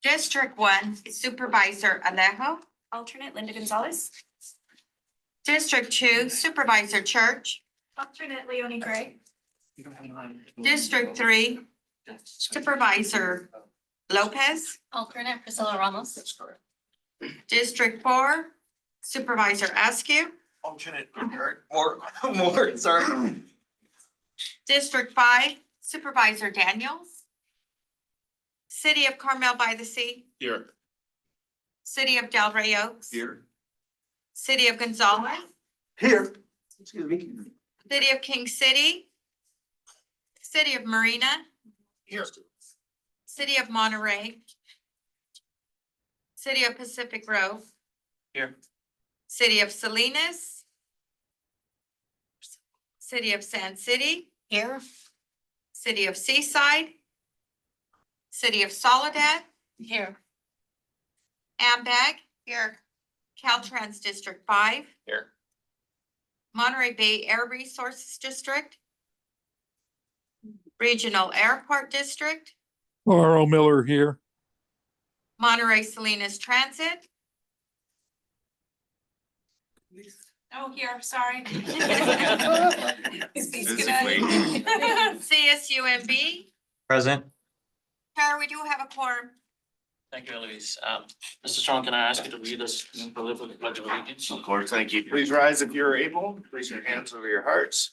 District 1, Supervisor Alejo. Alternate Linda Gonzalez. District 2, Supervisor Church. Alternate Leonie Gray. District 3, Supervisor Lopez. Alternate Priscilla Ramos. That's correct. District 4, Supervisor Askew. Alternate, more, sorry. District 5, Supervisor Daniels. City of Carmel by the Sea. Here. City of Del Rey Oaks. Here. City of Gonzales. Here. Excuse me. City of King City. City of Marina. Here. City of Monterey. City of Pacific Grove. Here. City of Salinas. City of Sand City. Here. City of Seaside. City of Soledad. Here. Ambag. Here. Caltrans District 5. Here. Monterey Bay Air Resources District. Regional Airport District. R.O. Miller here. Monterey Salinas Transit. Oh, here, sorry. CSUMB. Present. Tara, we do have a quorum. Thank you, Eloise. Mr. Strong, can I ask you to lead us in the Pledge of Allegiance? Of course, thank you. Please rise if you're able. Place your hands over your hearts.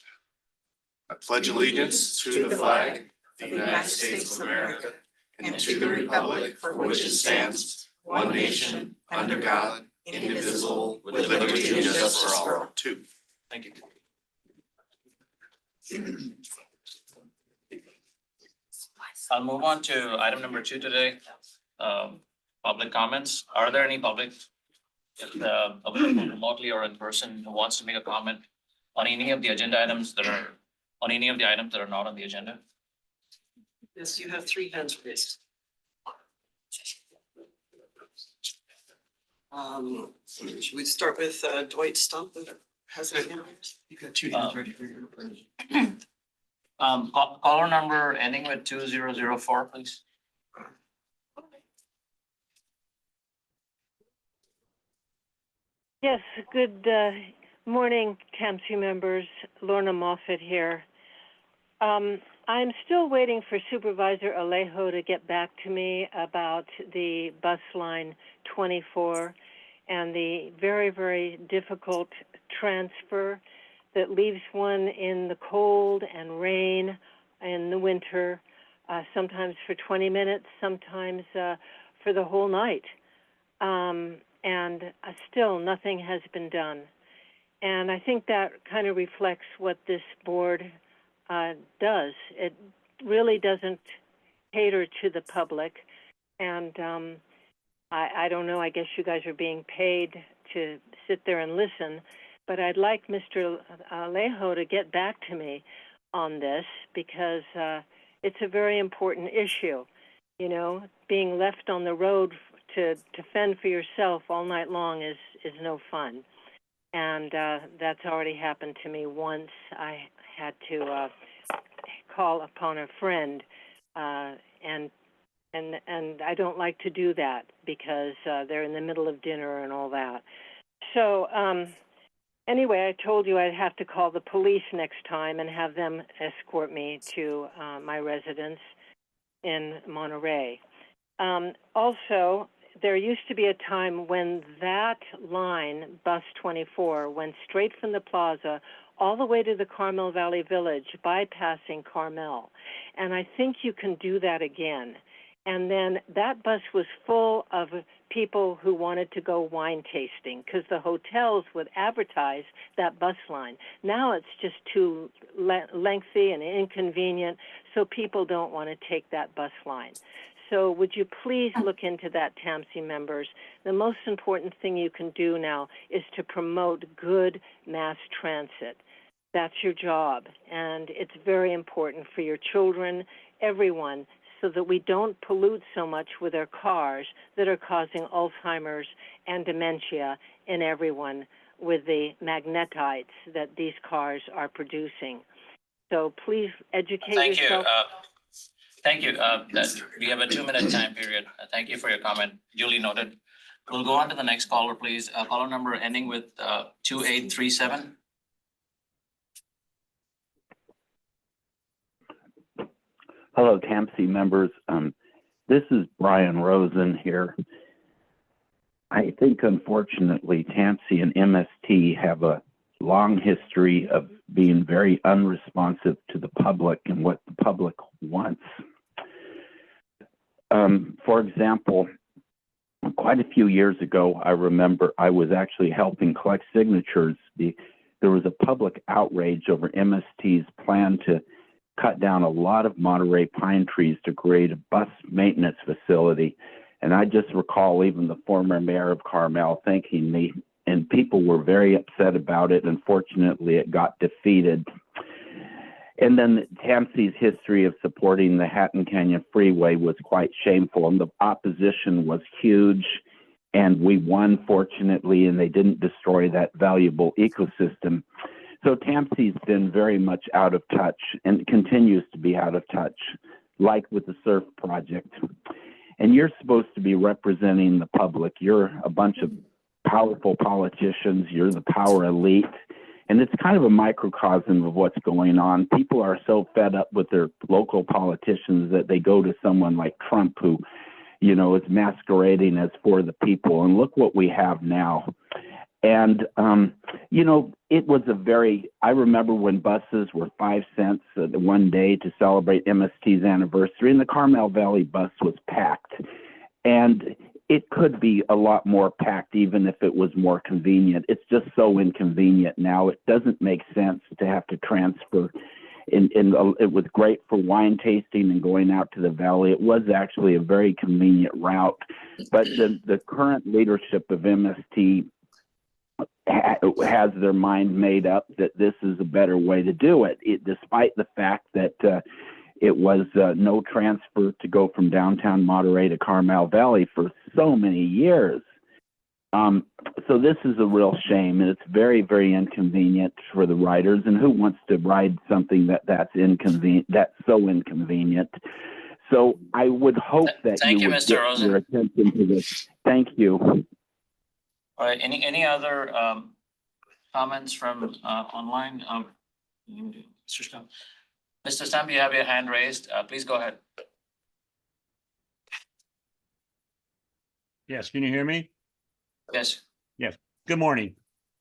I pledge allegiance to the flag of the United States of America and to the republic for which it stands, one nation, under God, indivisible, with liberty and justice for all. Two. Thank you. I'll move on to item number 2 today. Public comments. Are there any public available remotely or in person who wants to make a comment on any of the agenda items that are not on the agenda? Yes, you have 3 hands raised. Should we start with Dwight Stump? Has a hand raised? You got 2 hands ready for your question. Caller number ending with 2004, please. Yes, good morning, TAMC members. Lorna Moffett here. I'm still waiting for Supervisor Alejo to get back to me about the bus line 24 and the very, very difficult transfer that leaves one in the cold and rain in the winter, sometimes for 20 minutes, sometimes for the whole night. And still nothing has been done. And I think that kind of reflects what this board does. It really doesn't cater to the public. And I don't know, I guess you guys are being paid to sit there and listen, but I'd like Mr. Alejo to get back to me on this because it's a very important issue. You know, being left on the road to fend for yourself all night long is no fun. And that's already happened to me once. I had to call upon a friend, and I don't like to do that because they're in the middle of dinner and all that. So anyway, I told you I'd have to call the police next time and have them escort me to my residence in Monterey. Also, there used to be a time when that line, bus 24, went straight from the plaza all the way to the Carmel Valley Village, bypassing Carmel. And I think you can do that again. And then that bus was full of people who wanted to go wine tasting because the hotels would advertise that bus line. Now it's just too lengthy and inconvenient, so people don't want to take that bus line. So would you please look into that, TAMC members? The most important thing you can do now is to promote good mass transit. That's your job, and it's very important for your children, everyone, so that we don't pollute so much with our cars that are causing Alzheimer's and dementia in everyone with the magnetites that these cars are producing. So please educate yourself. Thank you. We have a 2-minute time period. Thank you for your comment. Duly noted. We'll go on to the next caller, please. Caller number ending with 2837. Hello, TAMC members. This is Brian Rosen here. I think, unfortunately, TAMC and MST have a long history of being very unresponsive to the public and what the public wants. For example, quite a few years ago, I remember I was actually helping collect signatures. There was a public outrage over MST's plan to cut down a lot of Monterey pine trees to create a bus maintenance facility. And I just recall even the former mayor of Carmel thanking me, and people were very upset about it. Unfortunately, it got defeated. And then TAMC's history of supporting the Hatton Canyon Freeway was quite shameful, and the opposition was huge. And we won, fortunately, and they didn't destroy that valuable ecosystem. So TAMC's been very much out of touch and continues to be out of touch, like with the SURF project. And you're supposed to be representing the public. You're a bunch of powerful politicians. You're the power elite. And it's kind of a microcosm of what's going on. People are so fed up with their local politicians that they go to someone like Trump, who, you know, is masquerading as for the people. And look what we have now. And, you know, it was I remember when buses were 5 cents one day to celebrate MST's anniversary, and the Carmel Valley bus was packed. And it could be a lot more packed even if it was more convenient. It's just so inconvenient now. It doesn't make sense to have to transfer. It was great for wine tasting and going out to the valley. It was actually a very convenient route. But the current leadership of MST has their mind made up that this is a better way to do it, despite the fact that it was no transfer to go from downtown Monterey to Carmel Valley for so many years. So this is a real shame, and it's very, very inconvenient for the riders. And who wants to ride something that's inconvenient? That's so inconvenient. So I would hope that you would get Rosen. your attention to this. Thank you. All right, any other comments from online? Mr. Stump. Mr. Stump, you have your hand raised. Please go ahead. Yes, can you hear me? Yes. Yes. Good morning.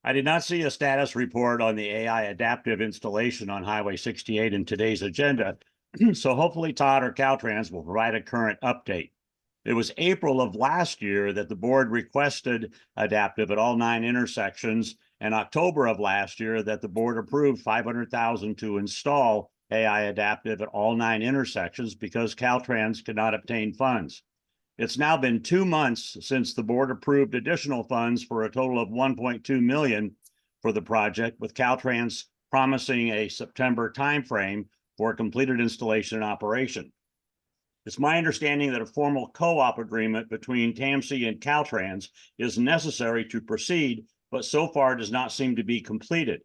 I did not see a status report on the AI adaptive installation on Highway 68 in today's agenda, so hopefully Todd or Caltrans will provide a current update. It was April of last year that the board requested adaptive at all 9 intersections, and October of last year that the board approved $500,000 to install AI adaptive at all 9 intersections because Caltrans could not obtain funds. It's now been 2 months since the board approved additional funds for a total of $1.2 million for the project, with Caltrans promising a September timeframe for a completed installation and operation. It's my understanding that a formal co-op agreement between TAMC and Caltrans is necessary to proceed, but so far does not seem to be completed.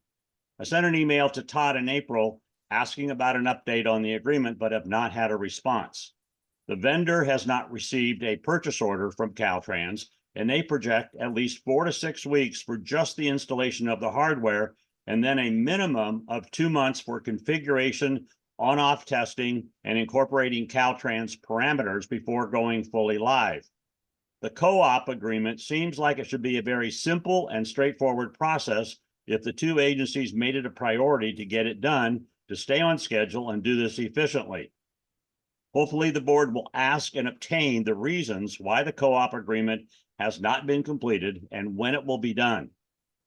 I sent an email to Todd in April asking about an update on the agreement, but have not had a response. The vendor has not received a purchase order from Caltrans, and they project at least 4 to 6 weeks for just the installation of the hardware, and then a minimum of 2 months for configuration, on-off testing, and incorporating Caltrans parameters before going fully live. The co-op agreement seems like it should be a very simple and straightforward process if the two agencies made it a priority to get it done, to stay on schedule and do this efficiently. Hopefully the board will ask and obtain the reasons why the co-op agreement has not been completed and when it will be done.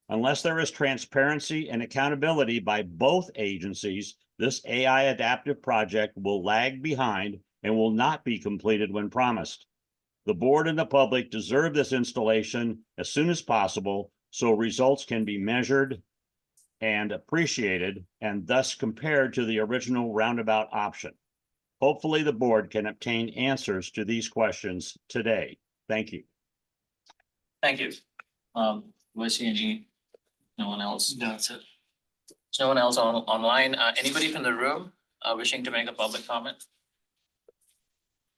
Unless there is transparency and accountability by both agencies, this AI adaptive project will lag behind and will not be completed when promised. The board and the public deserve this installation as soon as possible so results can be measured and appreciated and thus compared to the original roundabout option. Hopefully the board can obtain answers to these questions today. Thank you. Thank you. No one else? No, that's it. No one else online. Anybody from the room wishing to make a public comment?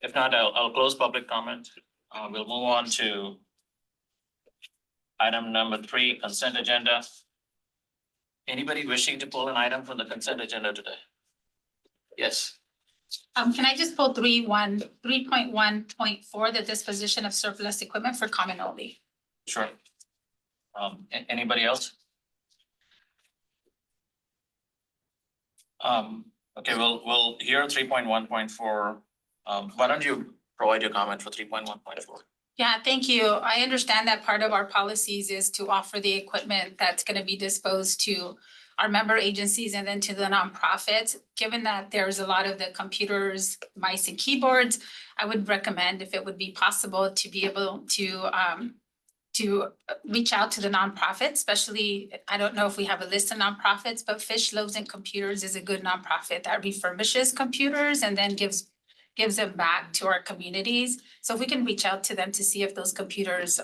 If not, I'll close public comment. We'll move on to item number 3, consent agenda. Anybody wishing to pull an item from the consent agenda today? Yes. Can I just pull 3.1.4, the disposition of surplus equipment for comment only? Sure. Anybody else? Okay, we'll hear 3.1.4. Why don't you provide your comment for 3.1.4? Yeah, thank you. I understand that part of our policies is to offer the equipment that's gonna be disposed to our member agencies and then to the nonprofits. Given that there's a lot of the computers, mice and keyboards, I would recommend if it would be possible to be able to reach out to the nonprofits, especially, I don't know if we have a list of nonprofits, but Fish Loaves and Computers is a good nonprofit that refurbishes computers and then gives them back to our communities. So if we can reach out to them to see if those computers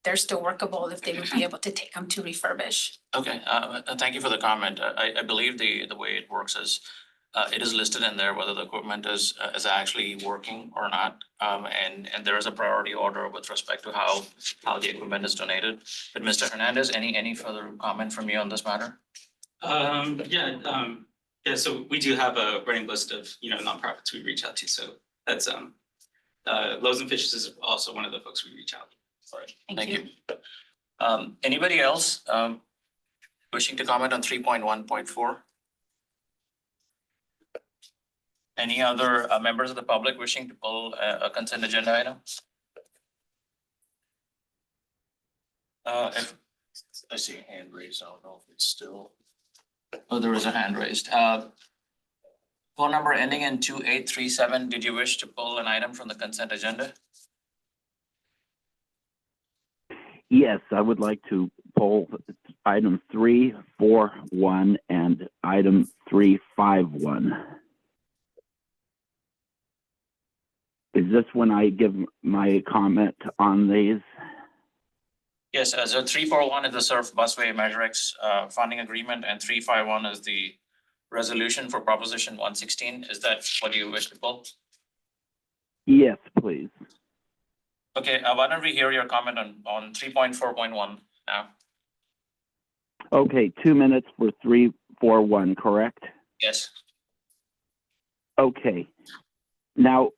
they're still workable, if they would be able to take them to refurbish. Okay, thank you for the comment. I believe the way it works is it is listed in there whether the equipment is actually working or not. And there is a priority order with respect to how the equipment is donated. But Mr. Hernandez, any further comment from you on this matter? Yeah, so we do have a running list of, nonprofits we reach out to, so that's Loaves and Fishes is also one of the folks we reach out. All right, thank you. Anybody else wishing to comment on 3.1.4? Any other members of the public wishing to pull a consent agenda item? If I see a hand raised, I don't know if it's still. Oh, there was a hand raised. Phone number ending in 2837. Did you wish to pull an item from the consent agenda? Yes, I would like to pull item 341 and item 351. Is this when I give my comment on these? Yes, so 341 is the Surf Busway Measure-X funding agreement, and 351 is the resolution for Proposition 116. Is that what you wish to pull? Yes, please. Okay, why don't we hear your comment on 3.4.1 now? Okay, 2 minutes for 341, correct? Yes. Okay. Now,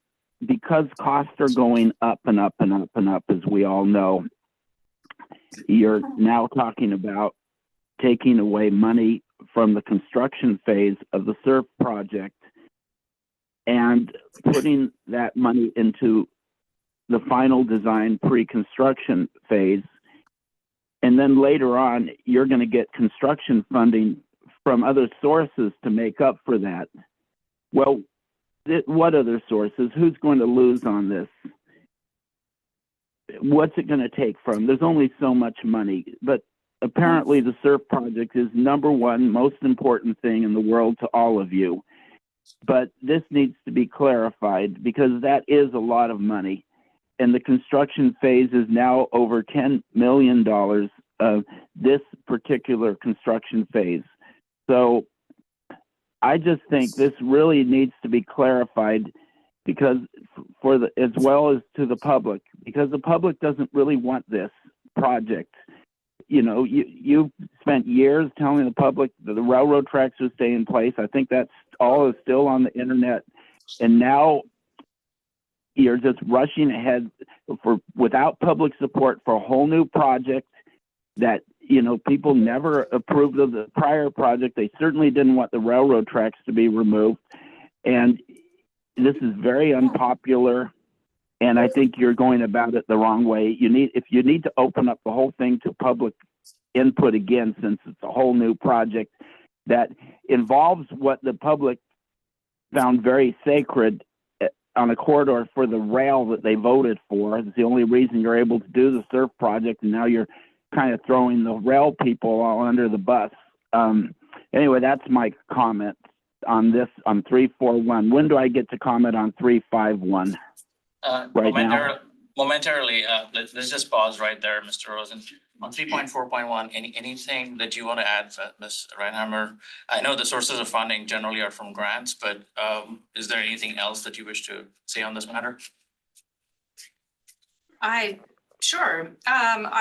because costs are going up and up and up and up, as we all know, you're now talking about taking away money from the construction phase of the SURF project and putting that money into the final design pre-construction phase. And then later on, you're going to get construction funding from other sources to make up for that. Well, what other sources? Who's going to lose on this? What's it going to take from? There's only so much money, but apparently the SURF project is #1 most important thing in the world to all of you. But this needs to be clarified because that is a lot of money. And the construction phase is now over $10 million of this particular construction phase. So I just think this really needs to be clarified because as well as to the public, because the public doesn't really want this project. You've spent years telling the public that the railroad tracks will stay in place. I think that's all is still on the internet. And now you're just rushing ahead without public support for a whole new project that, people never approved of the prior project. They certainly didn't want the railroad tracks to be removed. And this is very unpopular. And I think you're going about it the wrong way. If you need to open up the whole thing to public input again, since it's a whole new project that involves what the public found very sacred on a corridor for the rail that they voted for. It's the only reason you're able to do the SURF project, and now you're kind of throwing the rail people all under the bus. Anyway, that's my comment on this, on 341. When do I get to comment on 351? Momentarily, let's just pause right there, Mr. Rosen. On 3.4.1, anything that you want to add, Ms. Reinheimer? I know the sources of funding generally are from grants, but is there anything else that you wish to say on this matter? I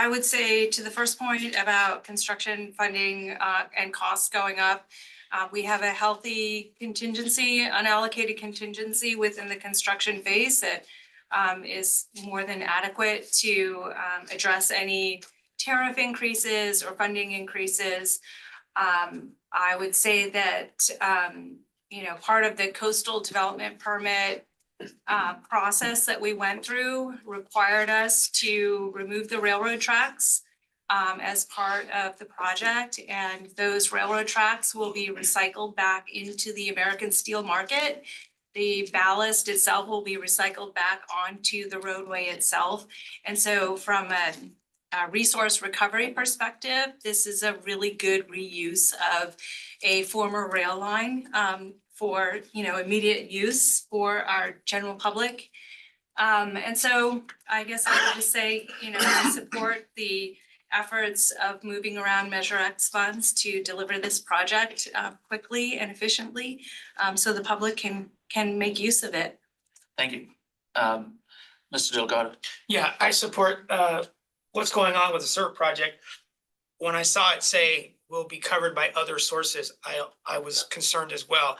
would say to the first point about construction funding and costs going up, we have a healthy contingency, unallocated contingency within the construction phase that is more than adequate to address any tariff increases or funding increases. I would say that, part of the coastal development permit process that we went through required us to remove the railroad tracks as part of the project. And those railroad tracks will be recycled back into the American steel market. The ballast itself will be recycled back onto the roadway itself. And so from a resource recovery perspective, this is a really good reuse of a former rail line for immediate use for our general public. And so I guess I would just say, I support the efforts of moving around Measure X funds to deliver this project quickly and efficiently, so the public can make use of it. Thank you. Mr. Delgado. Yeah, I support what's going on with the SERP project. When I saw it say will be covered by other sources, I was concerned as well.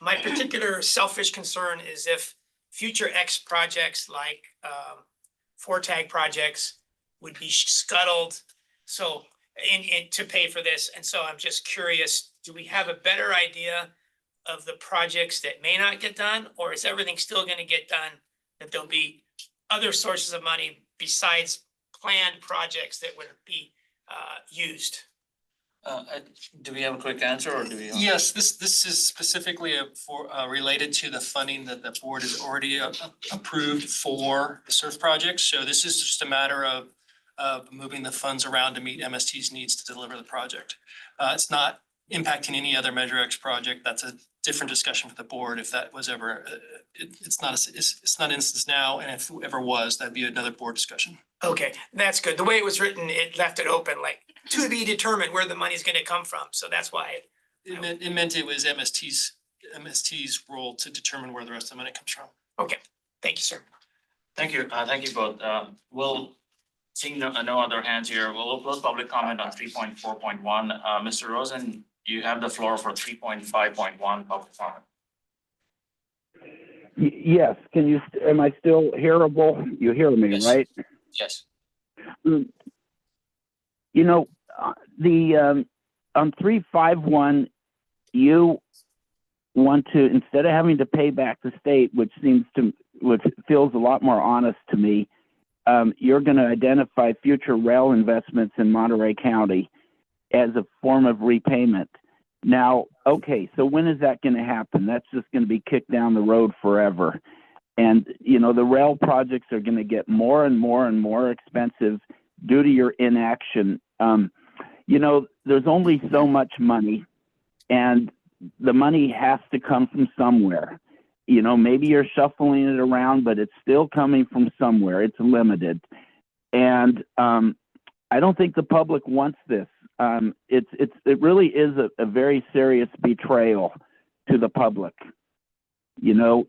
My particular selfish concern is if future X projects like 4TAG projects would be scuttled to pay for this. And so I'm just curious, do we have a better idea of the projects that may not get done, or is everything still going to get done, that there'll be other sources of money besides planned projects that would be used? Do we have a quick answer, or do we? Yes, this is specifically related to the funding that the board has already approved for the SURF project. So this is just a matter of moving the funds around to meet MST's needs to deliver the project. It's not impacting any other Measure X project. That's a different discussion for the board. If that was ever, it's not an instance now, and if it ever was, that'd be another board discussion. Okay, that's good. The way it was written, it left it open, like to be determined where the money's going to come from. So that's why It meant it was MST's role to determine where the rest of the money comes from. Okay, thank you, sir. Thank you. Thank you both. Seeing no other hands here, we'll close public comment on 3.4.1. Mr. Rosen, you have the floor for 3.5.1 public comment. Yes, am I still hearable? You hear me, Yes. right? Yes. On 3.5.1, you want to, instead of having to pay back the state, which feels a lot more honest to me, you're going to identify future rail investments in Monterey County as a form of repayment. Now, okay, so when is that going to happen? That's just going to be kicked down the road forever. And, the rail projects are going to get more and more and more expensive due to your inaction. There's only so much money, and the money has to come from somewhere. Maybe you're shuffling it around, but it's still coming from somewhere. It's limited. And I don't think the public wants this. It really is a very serious betrayal to the public. You're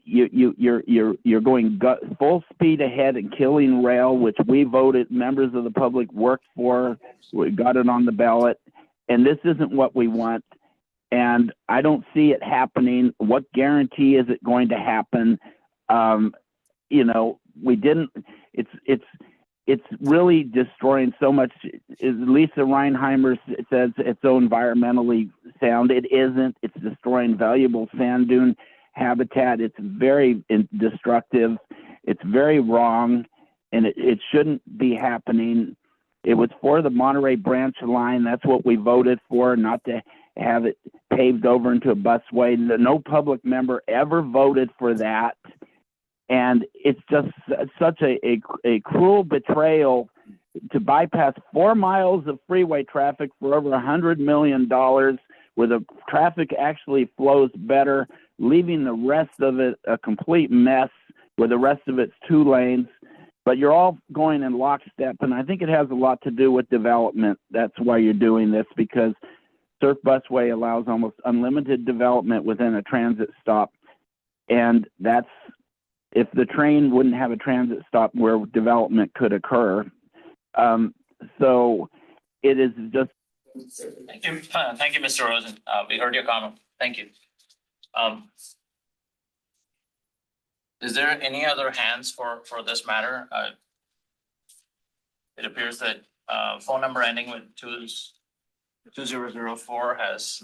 going full speed ahead and killing rail, which we voted, members of the public worked for. We got it on the ballot, and this isn't what we want. And I don't see it happening. What guarantee is it going to happen? We didn't. It's really destroying so much. Lisa Reinheimer says it's so environmentally sound. It isn't. It's destroying valuable sand dune habitat. It's very destructive. It's very wrong, and it shouldn't be happening. It was for the Monterey Branch line. That's what we voted for, not to have it paved over into a busway. No public member ever voted for that. And it's just such a cruel betrayal to bypass 4 miles of freeway traffic for over $100 million, where the traffic actually flows better, leaving the rest of it a complete mess, where the rest of it's 2 lanes. but you're all going in lockstep, and I think it has a lot to do with development. That's why you're doing this, because Surf Busway allows almost unlimited development within a transit stop, and that's if the train wouldn't have a transit stop where development could occur. So it is just. Thank you, Mr. Rosen. We heard your comment. Thank you. Is there any other hands for this matter? It appears that phone number ending with 2004 has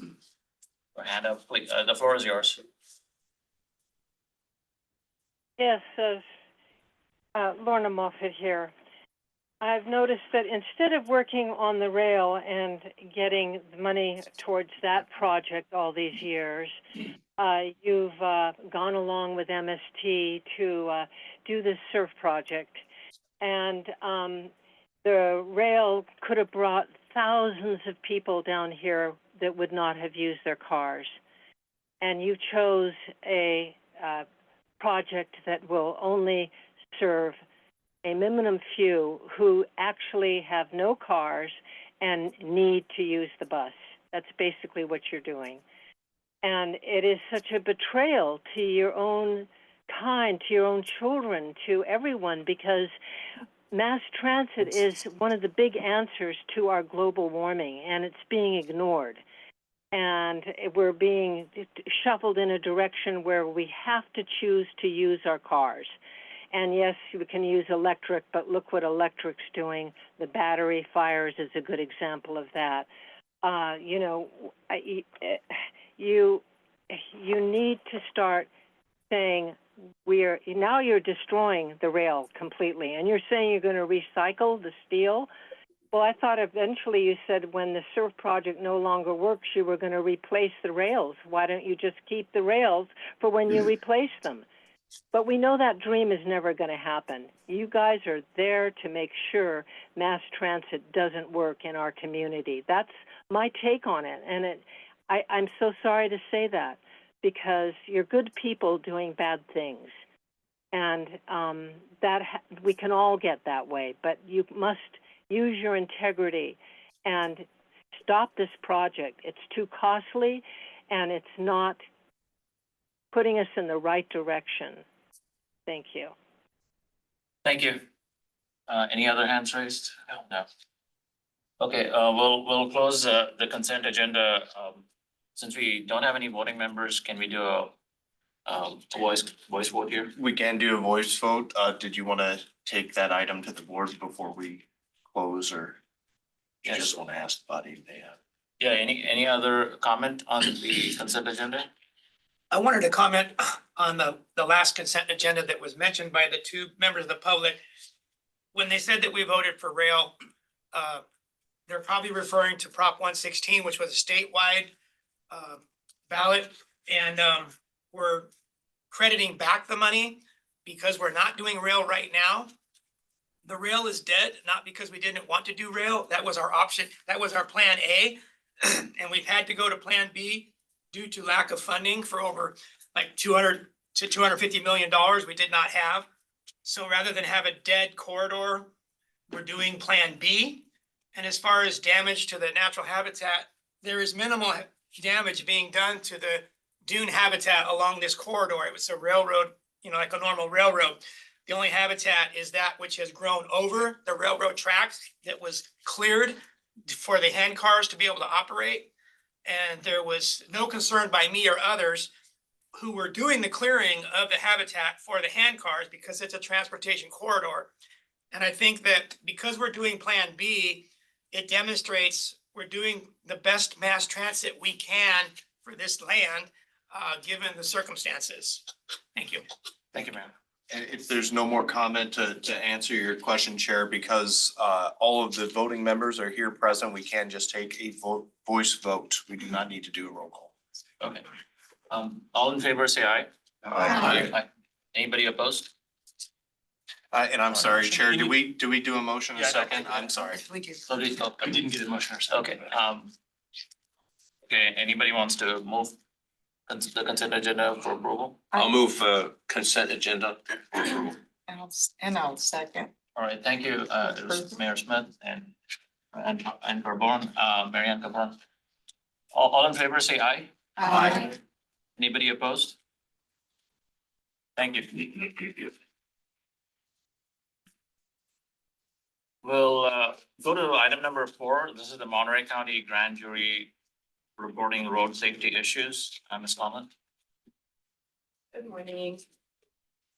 a hand up. Please, the floor is yours. Yes, Lorna Moffett here. I've noticed that instead of working on the rail and getting the money towards that project all these years, you've gone along with MST to do this surf project. And the rail could have brought thousands of people down here that would not have used their cars. And you chose a project that will only serve a minimum few who actually have no cars and need to use the bus. That's basically what you're doing. And it is such a betrayal to your own kind, to your own children, to everyone, because mass transit is one of the big answers to our global warming, and it's being ignored. And we're being shuffled in a direction where we have to choose to use our cars. And yes, we can use electric, but look what electric's doing. The battery fires is a good example of that. You need to start saying now you're destroying the rail completely, and you're saying you're going to recycle the steel. Well, I thought eventually you said when the surf project no longer works, you were going to replace the rails. Why don't you just keep the rails for when you replace them? But we know that dream is never going to happen. You guys are there to make sure mass transit doesn't work in our community. That's my take on it. And I'm so sorry to say that, because you're good people doing bad things. And we can all get that way, but you must use your integrity and stop this project. It's too costly, and it's not putting us in the right direction. Thank you. Thank you. Any other hands raised? No. Okay, we'll close the consent agenda. Since we don't have any voting members, can we do a voice vote here? We can do a voice vote. Did you want to take that item to the board before we close, or you just want to ask the body if they have? Yeah, any other comment on the consent agenda? I wanted to comment on the last consent agenda that was mentioned by the two members of the public. When they said that we voted for rail, they're probably referring to Prop 116, which was a statewide ballot. And we're crediting back the money because we're not doing rail right now. The rail is dead, not because we didn't want to do rail. That was our option. That was our plan A. And we've had to go to plan B due to lack of funding for over like $200 to $250 million we did not have. So rather than have a dead corridor, we're doing plan B. And as far as damage to the natural habitat, there is minimal damage being done to the dune habitat along this corridor. It was a railroad, like a normal railroad. The only habitat is that which has grown over the railroad tracks that was cleared for the hand cars to be able to operate. And there was no concern by me or others who were doing the clearing of the habitat for the hand cars because it's a transportation corridor. And I think that because we're doing plan B, it demonstrates we're doing the best mass transit we can for this land, given the circumstances. Thank you. Thank you, ma'am. And if there's no more comment to answer your question, Chair, because all of the voting members are here present, we can just take a voice vote. We do not need to do a roll call. Okay. All in favor, say aye. Aye. Anybody opposed? And I'm sorry, Chair, do we do a motion in a second? I'm sorry. We do. So we didn't get a motion or second. Okay, okay, anybody wants to move the consent agenda for approval? I'll move consent agenda for approval. I'll second. All right, thank you, it was Mayor Smith and Carbone, Mary Ann Carbone. All in favor, say aye. Aye. Anybody opposed? Thank you. We'll go to item number 4. This is the Monterey County Grand Jury reporting road safety issues. Ms. Conlon. Good morning.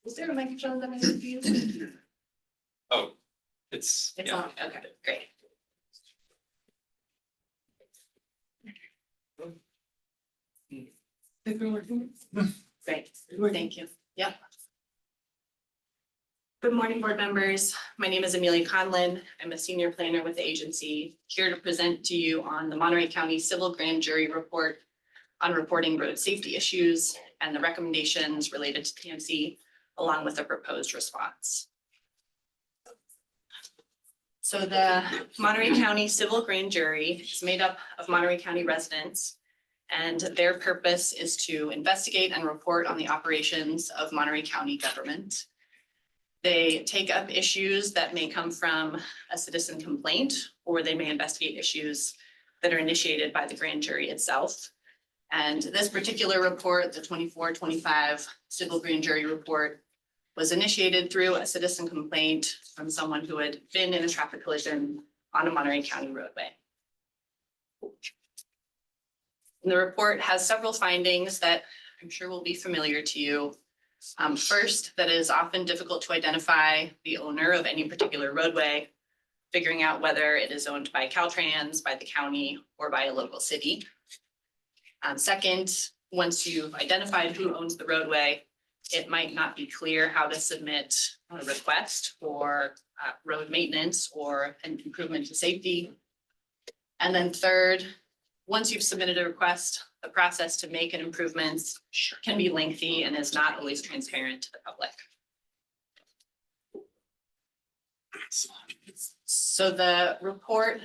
Is there a microphone that I need to use? Oh, it's. It's yeah. on, okay, great. Great, thank you. Yep. Good morning, board members. My name is Amelia Conlon. I'm a senior planner with the agency, here to present to you on the Monterey County Civil Grand Jury Report on reporting road safety issues and the recommendations related to TAMC, along with a proposed response. So the Monterey County Civil Grand Jury is made up of Monterey County residents, and their purpose is to investigate and report on the operations of Monterey County government. They take up issues that may come from a citizen complaint, or they may investigate issues that are initiated by the grand jury itself. And this particular report, the 24-25 Civil Grand Jury Report, was initiated through a citizen complaint from someone who had been in a traffic collision on a Monterey County roadway. And the report has several findings that I'm sure will be familiar to you. First, that it is often difficult to identify the owner of any particular roadway, figuring out whether it is owned by Caltrans, by the county, or by a local city. Second, once you've identified who owns the roadway, it might not be clear how to submit a request for road maintenance or an improvement to safety. And then third, once you've submitted a request, the process to make an improvement can be lengthy and is not always transparent to the public. So the report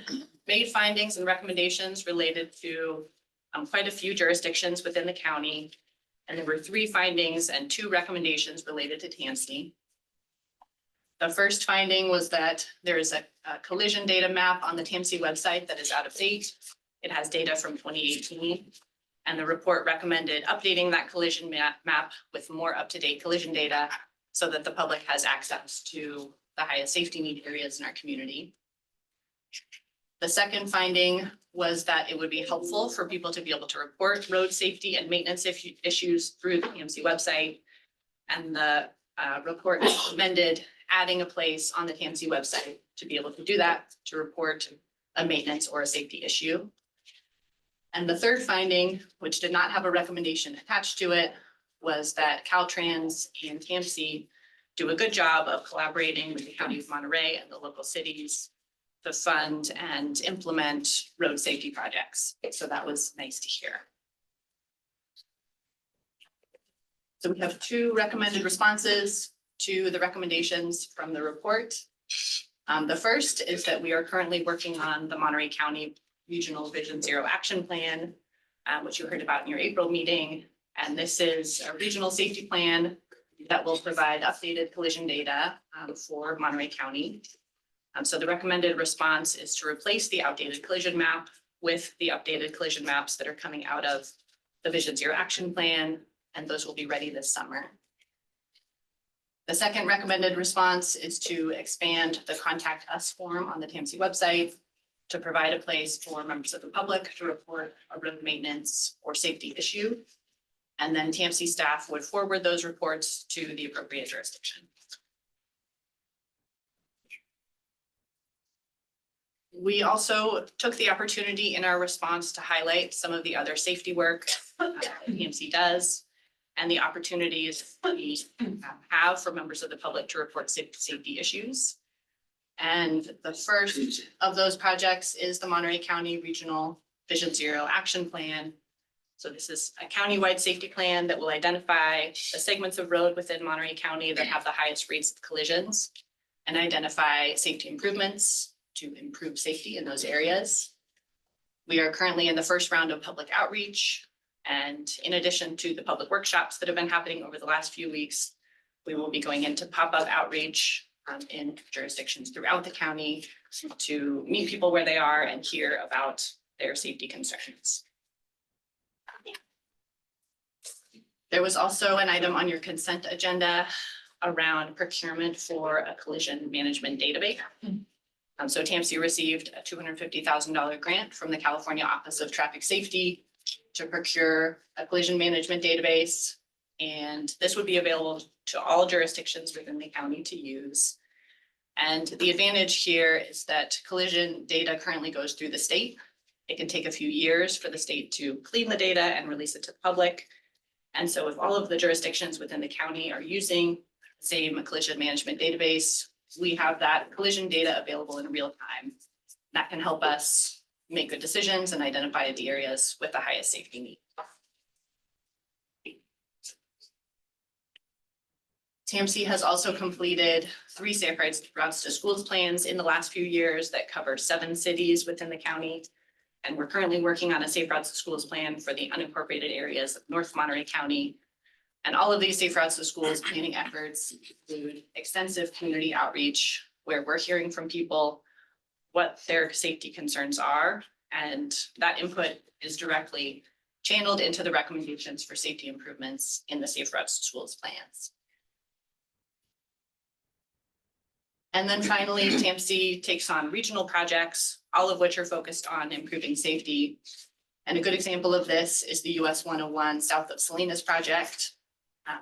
made findings and recommendations related to quite a few jurisdictions within the county. And there were 3 findings and 2 recommendations related to TAMC. The first finding was that there is a collision data map on the TAMC website that is out of date. It has data from 2018. And the report recommended updating that collision map with more up-to-date collision data so that the public has access to the highest safety need areas in our community. The second finding was that it would be helpful for people to be able to report road safety and maintenance issues through the TAMC website. And the report recommended adding a place on the TAMC website to be able to do that, to report a maintenance or a safety issue. And the third finding, which did not have a recommendation attached to it, was that Caltrans and TAMC do a good job of collaborating with the County of Monterey and the local cities to fund and implement road safety projects. So that was nice to hear. So we have 2 recommended responses to the recommendations from the report. The first is that we are currently working on the Monterey County Regional Vision Zero Action Plan, which you heard about in your April meeting. And this is a regional safety plan that will provide updated collision data for Monterey County. So the recommended response is to replace the outdated collision map with the updated collision maps that are coming out of the Vision Zero Action Plan, and those will be ready this summer. The second recommended response is to expand the Contact Us form on the TAMC website to provide a place for members of the public to report a road maintenance or safety issue. And then TAMC staff would forward those reports to the appropriate jurisdiction. We also took the opportunity in our response to highlight some of the other safety work TAMC does and the opportunities we have for members of the public to report safety issues. And the first of those projects is the Monterey County Regional Vision Zero Action Plan. So this is a countywide safety plan that will identify the segments of road within Monterey County that have the highest rates of collisions and identify safety improvements to improve safety in those areas. We are currently in the first round of public outreach. And in addition to the public workshops that have been happening over the last few weeks, We will be going into pop-up outreach in jurisdictions throughout the county to meet people where they are and hear about their safety concerns. There was also an item on your consent agenda around procurement for a collision management database. So TAMC received a $250,000 grant from the California Office of Traffic Safety to procure a collision management database. And this would be available to all jurisdictions within the county to use. And the advantage here is that collision data currently goes through the state. It can take a few years for the state to clean the data and release it to the public. And so if all of the jurisdictions within the county are using the same collision management database, we have that collision data available in real time. That can help us make good decisions and identify the areas with the highest safety need. TAMC has also completed 3 safe routes to schools plans in the last few years that cover 7 cities within the county. And we're currently working on a safe routes to schools plan for the unincorporated areas of North Monterey County. And all of these safe routes to schools planning efforts include extensive community outreach where we're hearing from people what their safety concerns are. And that input is directly channeled into the recommendations for safety improvements in the safe routes to schools plans. And then finally, TAMC takes on regional projects, all of which are focused on improving safety. And a good example of this is the US 101 South of Salinas project.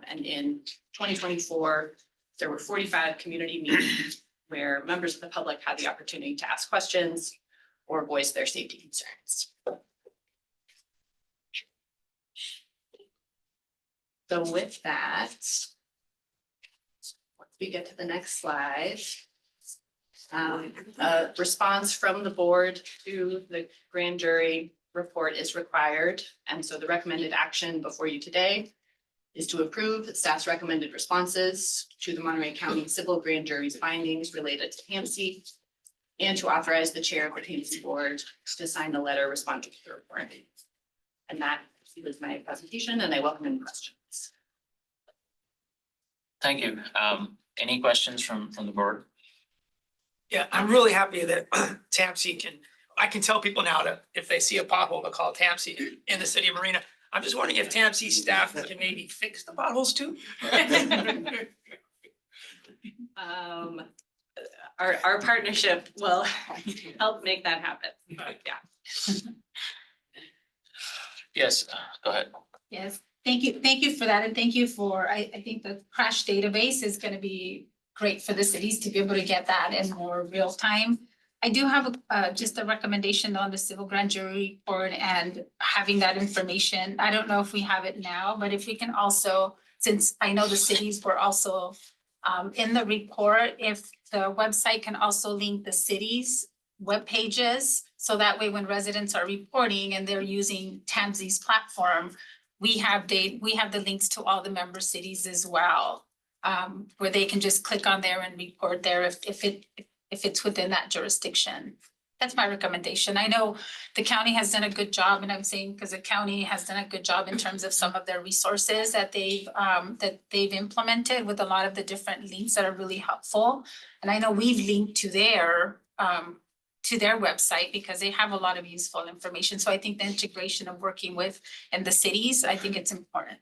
And in 2024, there were 45 community meetings where members of the public had the opportunity to ask questions or voice their safety concerns. So with that, once we get to the next slide, a response from the board to the grand jury report is required. And so the recommended action before you today is to approve staff's recommended responses to the Monterey County Civil Grand Jury's findings related to TAMC and to authorize the chair of the TAMC board to sign the letter responding to the report. And that is my presentation, and I welcome any questions. Thank you. Any questions from the board? Yeah, I'm really happy that TAMC I can tell people now that if they see a pothole, they'll call TAMC in the city of Marina. I'm just wondering if TAMC staff can maybe fix the potholes too? Our partnership will help make that happen. Yeah. Yes, go ahead. Yes, thank you. Thank you for that. And thank you for, I think the crash database is going to be great for the cities to be able to get that in more real time. I do have just a recommendation on the civil grand jury report and having that information. I don't know if we have it now, but if we can also, since I know the cities were also in the report, if the website can also link the cities' web pages, so that way when residents are reporting and they're using TAMC's platform, we have the links to all the member cities as well, where they can just click on there and report there if it's within that jurisdiction. That's my recommendation. I know the county has done a good job, and I'm saying because the county has done a good job in terms of some of their resources that they've implemented with a lot of the different links that are really helpful. And I know we've linked to their website because they have a lot of useful information. So I think the integration of working with and the cities, I think it's important.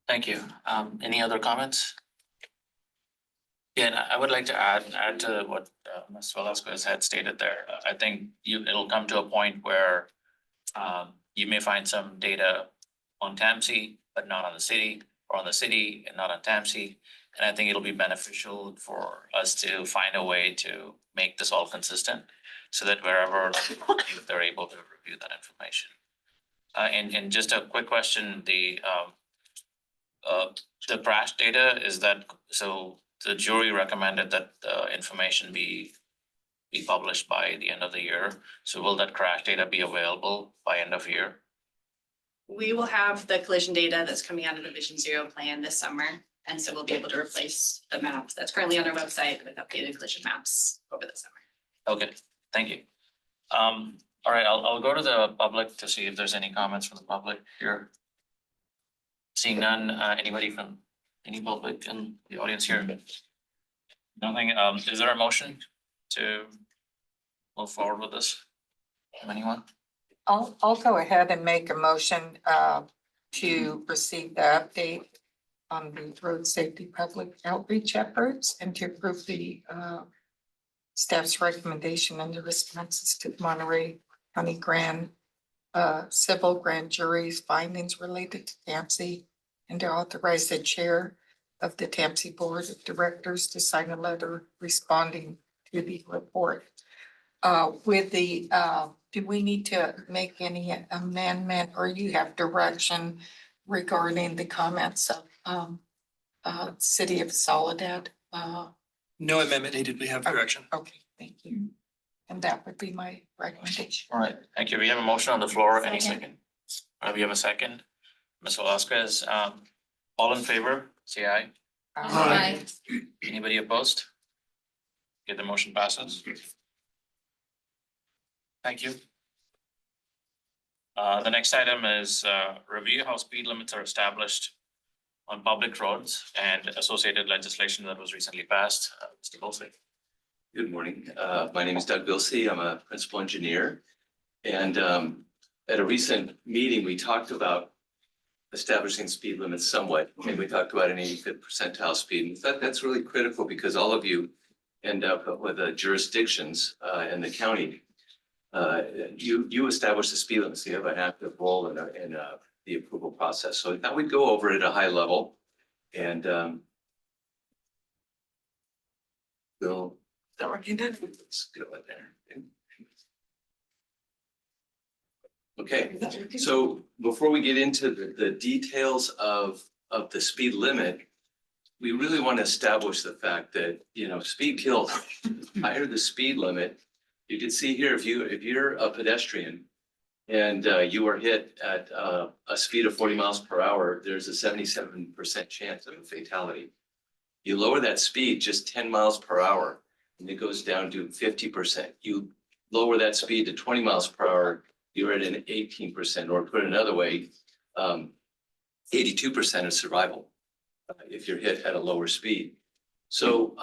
Thank you. Any other comments? Yeah, and I would like to add to what Ms. Velasquez had stated there. I think it'll come to a point where you may find some data on TAMC, but not on the city, or on the city and not on TAMC. And I think it'll be beneficial for us to find a way to make this all consistent so that wherever they're able to review that information. And just a quick question, the crash data, is that, so the jury recommended that the information be published by the end of the year. So will that crash data be available by end of year? We will have the collision data that's coming out of the Vision Zero plan this summer. And so we'll be able to replace the maps that's currently on our website with updated collision maps over the summer. Okay, thank you. All right, I'll go to the public to see if there's any comments from the public here. Seeing none, anybody from Any public in the audience here? Nothing, is there a motion to move forward with this? From anyone? I'll go ahead and make a motion to receive the update on the road safety public outreach efforts and to approve the staff's recommendation and the responses to Monterey County Grand civil grand jury's findings related to TAMC, and to authorize the chair of the TAMC Board of Directors to sign a letter responding to the report. With the, do we need to make any amendment, or you have direction regarding the comments of City of Soledad? No amendment needed. We have direction. Okay, thank you. And that would be my recommendation. All right, thank you. We have a motion on the floor. Any Second. second? We have a second. Ms. Velasquez, all in favor, say aye. Aye. Anybody opposed? Okay, the motion passes. Thank you. The next item is review how speed limits are established on public roads and associated legislation that was recently passed. Mr. Bolsey. Good morning. My name is Doug Bilsey. I'm a principal engineer. And at a recent meeting, we talked about establishing speed limits somewhat. And we talked about an 85th percentile speed. And that's really critical because all of you end up with jurisdictions in the county. You establish the speed limits. You have an active role in the approval process. So I would go over it at a high level and we'll let's go in there. Okay, so before we get into the details of the speed limit, we really want to establish the fact that, you know, speed kills. Higher the speed limit, you can see here, if you're a pedestrian and you are hit at a speed of 40 miles per hour, there's a 77% chance of a fatality. You lower that speed just 10 miles per hour, and it goes down to 50%. You lower that speed to 20 miles per hour, you're at an 18%, or put another way, 82% of survival if you're hit at a lower speed. So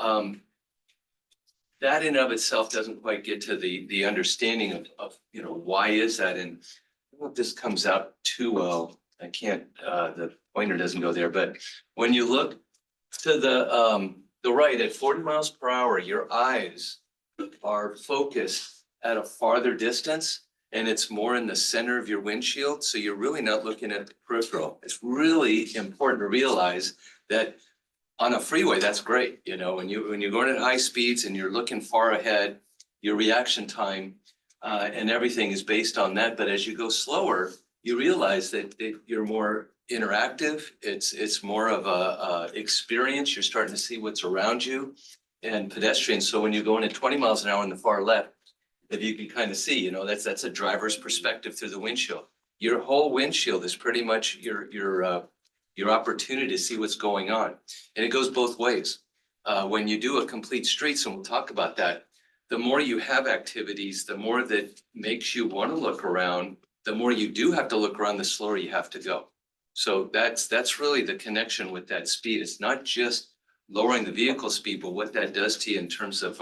that in of itself doesn't quite get to the understanding of you know, why is that? And I don't know if this comes out too well. I can't, the pointer doesn't go there, but when you look to the right at 40 miles per hour, your eyes are focused at a farther distance and it's more in the center of your windshield. So you're really not looking at the peripheral. It's really important to realize that on a freeway, that's great. You know, when you're going at high speeds and you're looking far ahead, your reaction time and everything is based on that. But as you go slower, you realize that you're more interactive. It's more of a experience. You're starting to see what's around you and pedestrians. So when you're going at 20 miles an hour on the far left, if you can kind of see, you know, that's a driver's perspective through the windshield. Your whole windshield is pretty much your opportunity to see what's going on. And it goes both ways. When you do a complete streets, and we'll talk about that, the more you have activities, the more that makes you want to look around, the more you do have to look around, the slower you have to go. So that's really the connection with that speed. It's not just lowering the vehicle speed, but what that does to you in terms of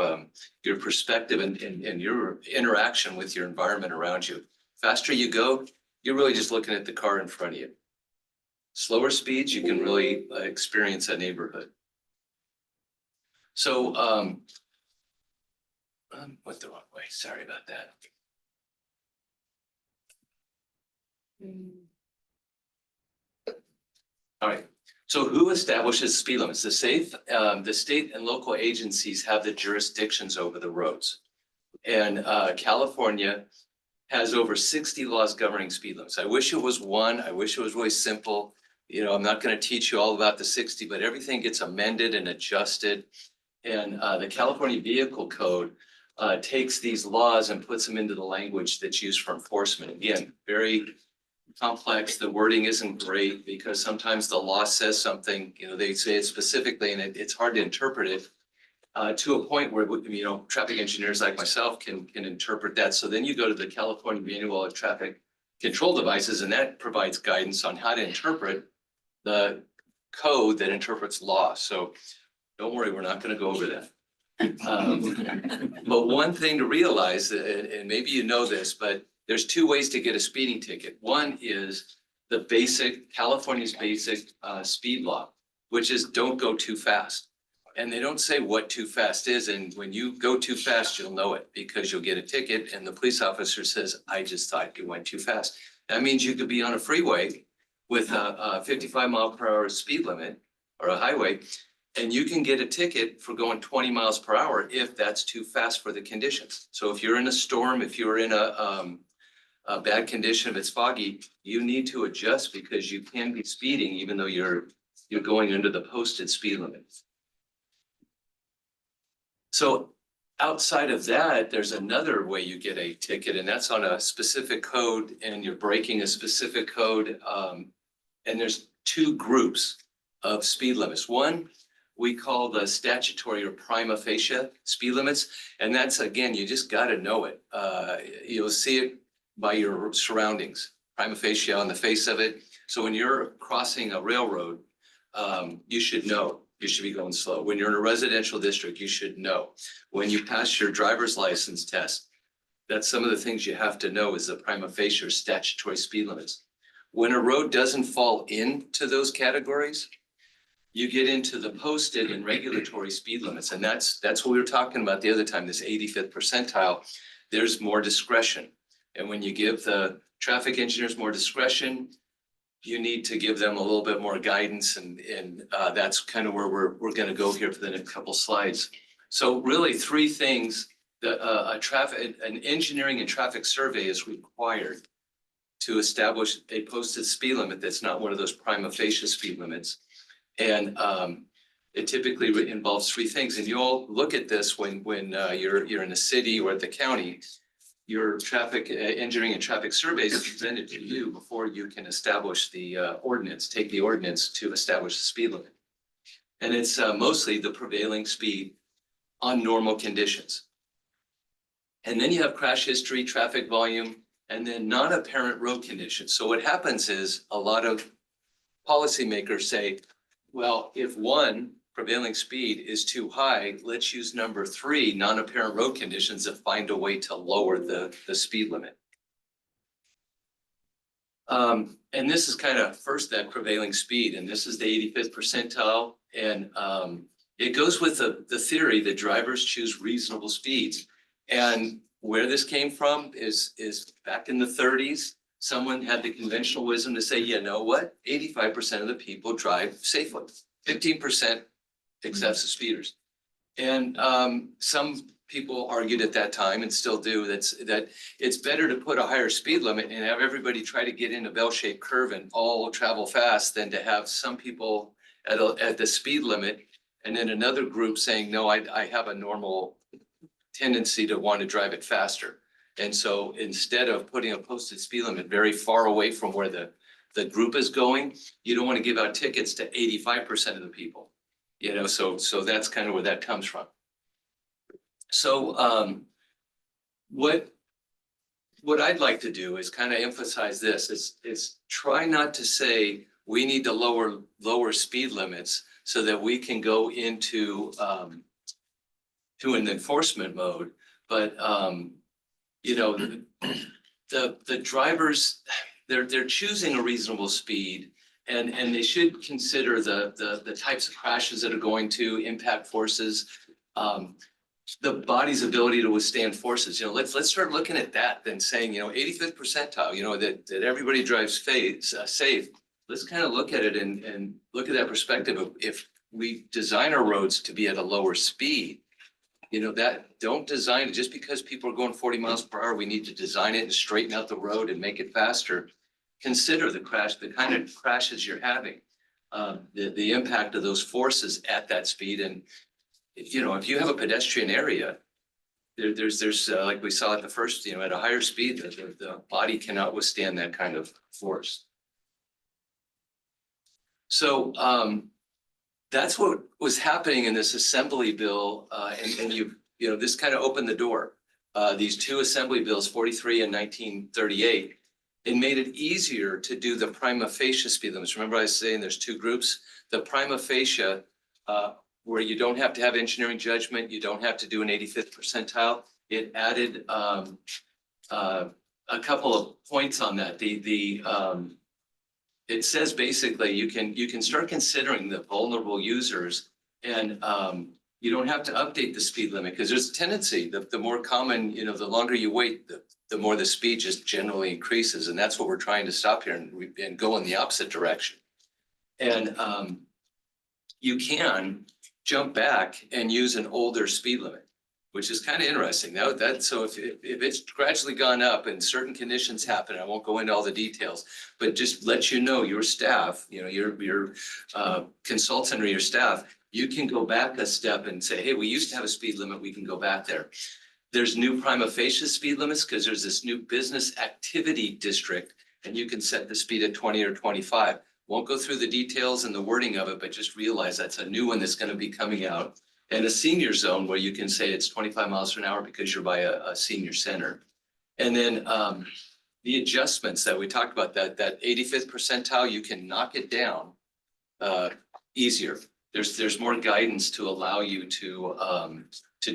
your perspective and your interaction with your environment around you. Faster you go, you're really just looking at the car in front of you. Slower speeds, you can really experience a neighborhood. So I went the wrong way. Sorry about that. All right. So who establishes speed limits? The state and local agencies have the jurisdictions over the roads. And California has over 60 laws governing speed limits. I wish it was one. I wish it was really simple. You know, I'm not going to teach you all about the 60, but everything gets amended and adjusted. And the California Vehicle Code takes these laws and puts them into the language that's used for enforcement. Again, very complex. The wording isn't great because sometimes the law says something, you know, they say it specifically and it's hard to interpret it to a point where, you know, traffic engineers like myself can interpret that. So then you go to the California Manual of Traffic Control Devices, and that provides guidance on how to interpret the code that interprets law. So don't worry, we're not going to go over that. But one thing to realize, and maybe you know this, but there's two ways to get a speeding ticket. One is the basic, California's basic speed law, which is don't go too fast. And they don't say what too fast is. And when you go too fast, you'll know it because you'll get a ticket and the police officer says, I just thought you went too fast. That means you could be on a freeway with a 55-mile-per-hour speed limit or a highway, and you can get a ticket for going 20 miles per hour if that's too fast for the conditions. So if you're in a storm, if you're in a bad condition, if it's foggy, you need to adjust because you can be speeding even though you're going under the posted speed limit. So outside of that, there's another way you get a ticket, and that's on a specific code and you're breaking a specific code. And there's two groups of speed limits. One, we call the statutory or prima facie speed limits. And that's, again, you just got to know it. You'll see it by your surroundings, prima facie on the face of it. So when you're crossing a railroad, you should know. You should be going slow. When you're in a residential district, you should know. When you pass your driver's license test, that's some of the things you have to know is the prima facie or statutory speed limits. When a road doesn't fall into those categories, you get into the posted and regulatory speed limits. And that's what we were talking about the other time, this 85th percentile. There's more discretion. And when you give the traffic engineers more discretion, you need to give them a little bit more guidance, and that's kind of where we're going to go here for the next couple slides. So really three things that an engineering and traffic survey is required to establish a posted speed limit that's not one of those prima facie speed limits. And it typically involves three things. And you'll look at this when you're in a city or at the county. Your traffic engineering and traffic surveys are presented to you before you can establish the ordinance, take the ordinance to establish the speed limit. And it's mostly the prevailing speed on normal conditions. And then you have crash history, traffic volume, and then non-apparent road conditions. So what happens is a lot of policymakers say, well, if one, prevailing speed is too high, let's use number three, non-apparent road conditions, to find a way to lower the speed limit. And this is kind of first that prevailing speed, and this is the 85th percentile. And it goes with the theory that drivers choose reasonable speeds. And where this came from is back in the 30s, someone had the conventional wisdom to say, you know what, 85% of the people drive safely, 15% excessive speeders. And some people argued at that time and still do that it's better to put a higher speed limit and have everybody try to get in a bell-shaped curve and all travel fast than to have some people at the speed limit and then another group saying, no, I have a normal tendency to want to drive it faster. And so instead of putting a posted speed limit very far away from where the group is going, you don't want to give out tickets to 85% of the people. You know, so that's kind of where that comes from. So what I'd like to do is kind of emphasize this, is try not to say we need to lower speed limits so that we can go into to an enforcement mode. But you know, the drivers, they're choosing a reasonable speed. And they should consider the types of crashes that are going to impact forces, the body's ability to withstand forces. You know, let's start looking at that than saying, you know, 85th percentile, you know, that everybody drives safe. Let's kind of look at it and look at that perspective of if we design our roads to be at a lower speed, you know, that don't design it just because people are going 40 miles per hour. We need to design it and straighten out the road and make it faster. Consider the kind of crashes you're having, the impact of those forces at that speed. And, you know, if you have a pedestrian area, there's like we saw at the first, you know, at a higher speed, the body cannot withstand that kind of force. So that's what was happening in this assembly bill. And you know, this kind of opened the door. These two assembly bills, 43 and 1938, it made it easier to do the prima facie speed limits. Remember I was saying there's two groups. the prima facie, where you don't have to have engineering judgment, you don't have to do an 85th percentile. It added a couple of points on that. It says basically you can start considering the vulnerable users, and you don't have to update the speed limit, because there's a tendency, the more common, the longer you wait, the more the speed just generally increases. And that's what we're trying to stop here and go in the opposite direction. And you can jump back and use an older speed limit, which is kind of interesting. So if it's gradually gone up and certain conditions happen, I won't go into all the details, but just let your staff, your consultant or your staff, you can go back a step and say, hey, we used to have a speed limit, we can go back there. There's new prima facie speed limits because there's this new business activity district, and you can set the speed at 20 or 25. Won't go through the details and the wording of it, but just realize that's a new one that's going to be coming out. And a senior zone where you can say it's 25 miles an hour because you're by a senior center. And then the adjustments that we talked about, that 85th percentile, you can knock it down easier. There's more guidance to allow you to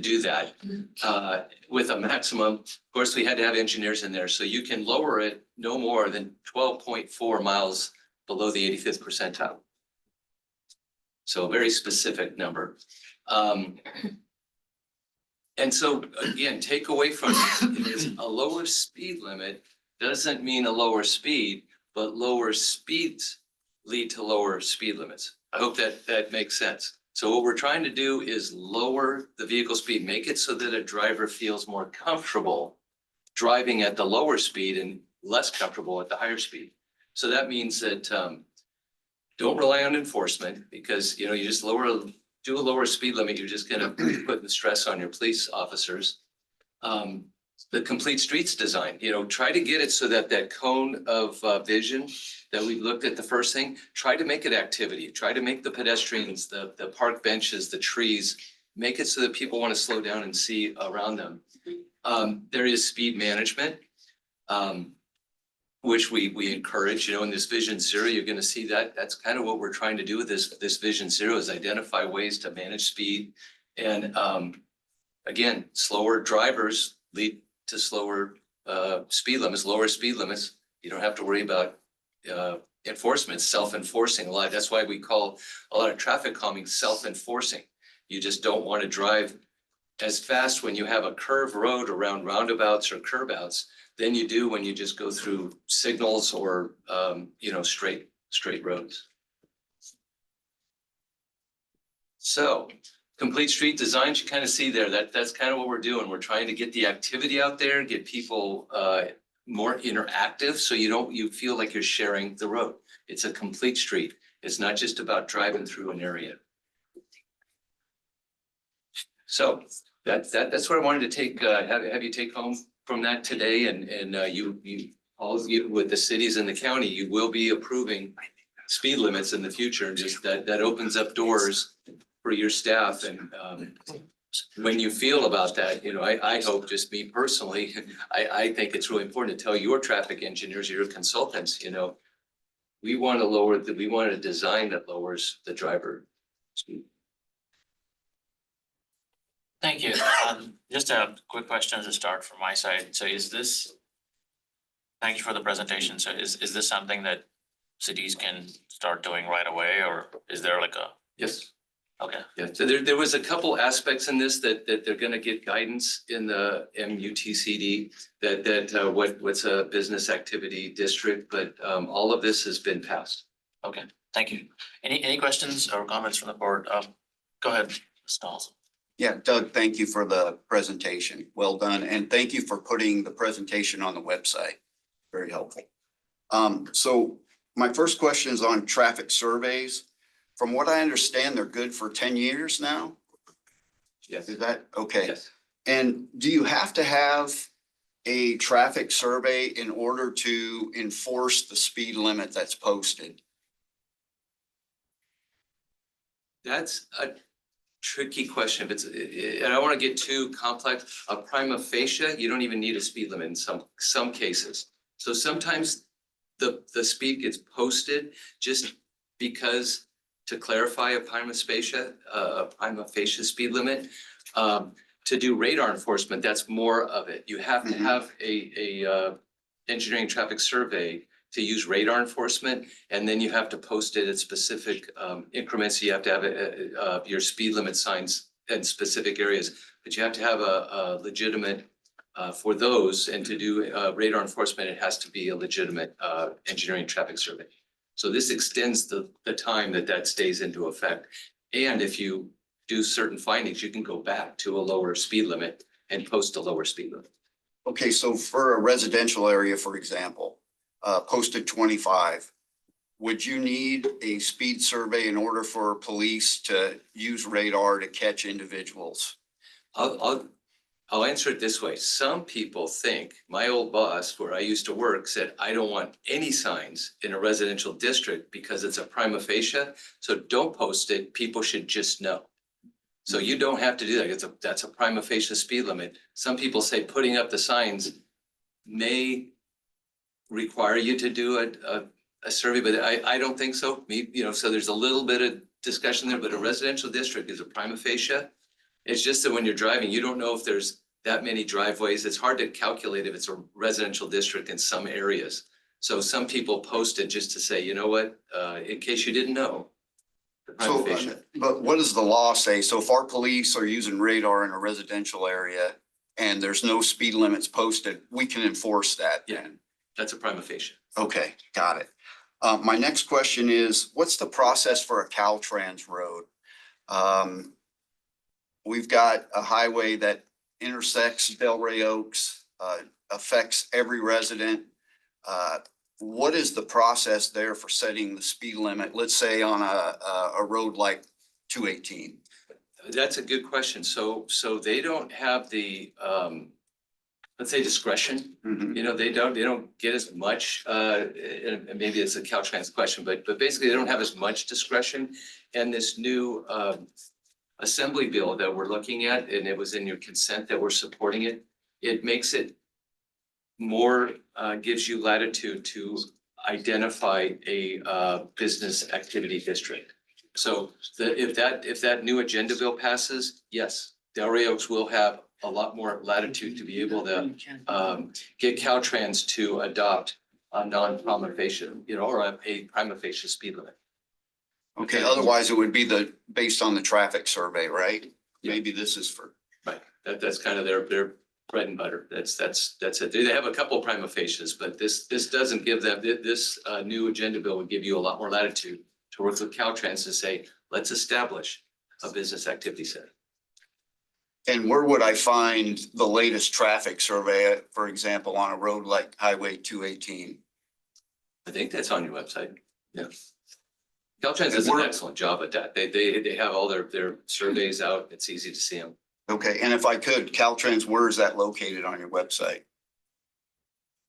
do that with a maximum. Of course, we had to have engineers in there, so you can lower it no more than 12.4 miles below the 85th percentile. So a very specific number. And so again, take away from it is a lower speed limit doesn't mean a lower speed, but lower speeds lead to lower speed limits. I hope that makes sense. So what we're trying to do is lower the vehicle speed, make it so that a driver feels more comfortable driving at the lower speed and less comfortable at the higher speed. So that means that don't rely on enforcement, because you just do a lower speed limit, you're just going to put the stress on your police officers. The complete streets design, try to get it so that cone of vision that we looked at the first thing, try to make it activity, try to make the pedestrians, the park benches, the trees, make it so that people want to slow down and see around them. There is speed management, which we encourage, in this Vision Zero, you're going to see that. That's kind of what we're trying to do with this Vision Zero, is identify ways to manage speed. And again, slower drivers lead to slower speed limits, lower speed limits. You don't have to worry about enforcement, self-enforcing a lot. That's why we call a lot of traffic calming self-enforcing. You just don't want to drive as fast when you have a curved road around roundabouts or curb outs than you do when you just go through signals or straight roads. So complete street design, you kind of see there, that's kind of what we're doing. We're trying to get the activity out there, get people more interactive, so you feel like you're sharing the road. It's a complete street. It's not just about driving through an area. So that's what I wanted to take have you take home from that today, and you all of you with the cities and the county, you will be approving speed limits in the future, and just that opens up doors for your staff. And when you feel about that, I hope, just me personally, I think it's really important to tell your traffic engineers, your consultants, we want a design that lowers the driver speed. Thank you. Just a quick question to start from my side. So thank you for the presentation. So is this something that cities can start doing right away, or is there like a? Yes. Okay. Yeah, so there was a couple aspects in this that they're gonna get guidance in the MUTCD that what's a business activity district, but all of this has been passed. Okay, thank you. Any questions or comments from the board? Go ahead, Mr. Dawson. Yeah, Doug, thank you for the presentation. Well done. And thank you for putting the presentation on the website. Very helpful. So my first question is on traffic surveys. From what I understand, they're good for 10 years now. Yes. Is that okay? Yes. And do you have to have a traffic survey in order to enforce the speed limit that's posted? That's a tricky question. If it's, and I want to get too complex, a prima facie, you don't even need a speed limit in some cases. So sometimes the speed gets posted just because to clarify a prima facie speed limit. To do radar enforcement, that's more of it. You have to have a engineering traffic survey to use radar enforcement, and then you have to post it at specific increments. You have to have your speed limit signs in specific areas, but you have to have a legitimate for those, and to do radar enforcement, it has to be a legitimate engineering traffic survey. So this extends the time that stays into effect. And if you do certain findings, you can go back to a lower speed limit and post a lower speed limit. Okay, so for a residential area, for example, posted 25, would you need a speed survey in order for police to use radar to catch individuals? I'll answer it this way. Some people think, my old boss where I used to work said, I don't want any signs in a residential district because it's a prima facie. So don't post it. People should just know. So you don't have to do that. That's a prima facie speed limit. Some people say putting up the signs may require you to do a survey, but I don't think so. So there's a little bit of discussion there, but a residential district is a prima facie. It's just that when you're driving, you don't know if there's that many driveways. It's hard to calculate if it's a residential district in some areas. So some people post it just to say, you know what, in case you didn't know. So, but what does the law say? So if our police are using radar in a residential area and there's no speed limits posted, we can enforce that then? That's a prima facie. Okay, got it. My next question is, what's the process for a Caltrans road? We've got a highway that intersects Delray Oaks, affects every resident. What is the process there for setting the speed limit, let's say on a road like 218? That's a good question. So they don't have the, let's say, discretion. They don't get as much, and maybe it's a Caltrans question, but basically they don't have as much discretion. And this new assembly bill that we're looking at, and it was in your consent that we're supporting it, it makes it more, gives you latitude to identify a business activity district. So if that new agenda bill passes, yes, Delray Oaks will have a lot more latitude to be able to get Caltrans to adopt a non-prima facie, or a prima facie speed limit. Okay, otherwise it would be based on the traffic survey, right? Maybe this is for. Right, that's kind of their bread and butter. That's it. They have a couple of prima facies, but this doesn't give them, this new agenda bill would give you a lot more latitude to work with Caltrans to say, let's establish a business activity center. And where would I find the latest traffic survey, for example, on a road like Highway 218? I think that's on your website. Yeah. Caltrans does an excellent job at that. They have all their surveys out. It's easy to see them. Okay, and if I could, Caltrans, where is that located on your website?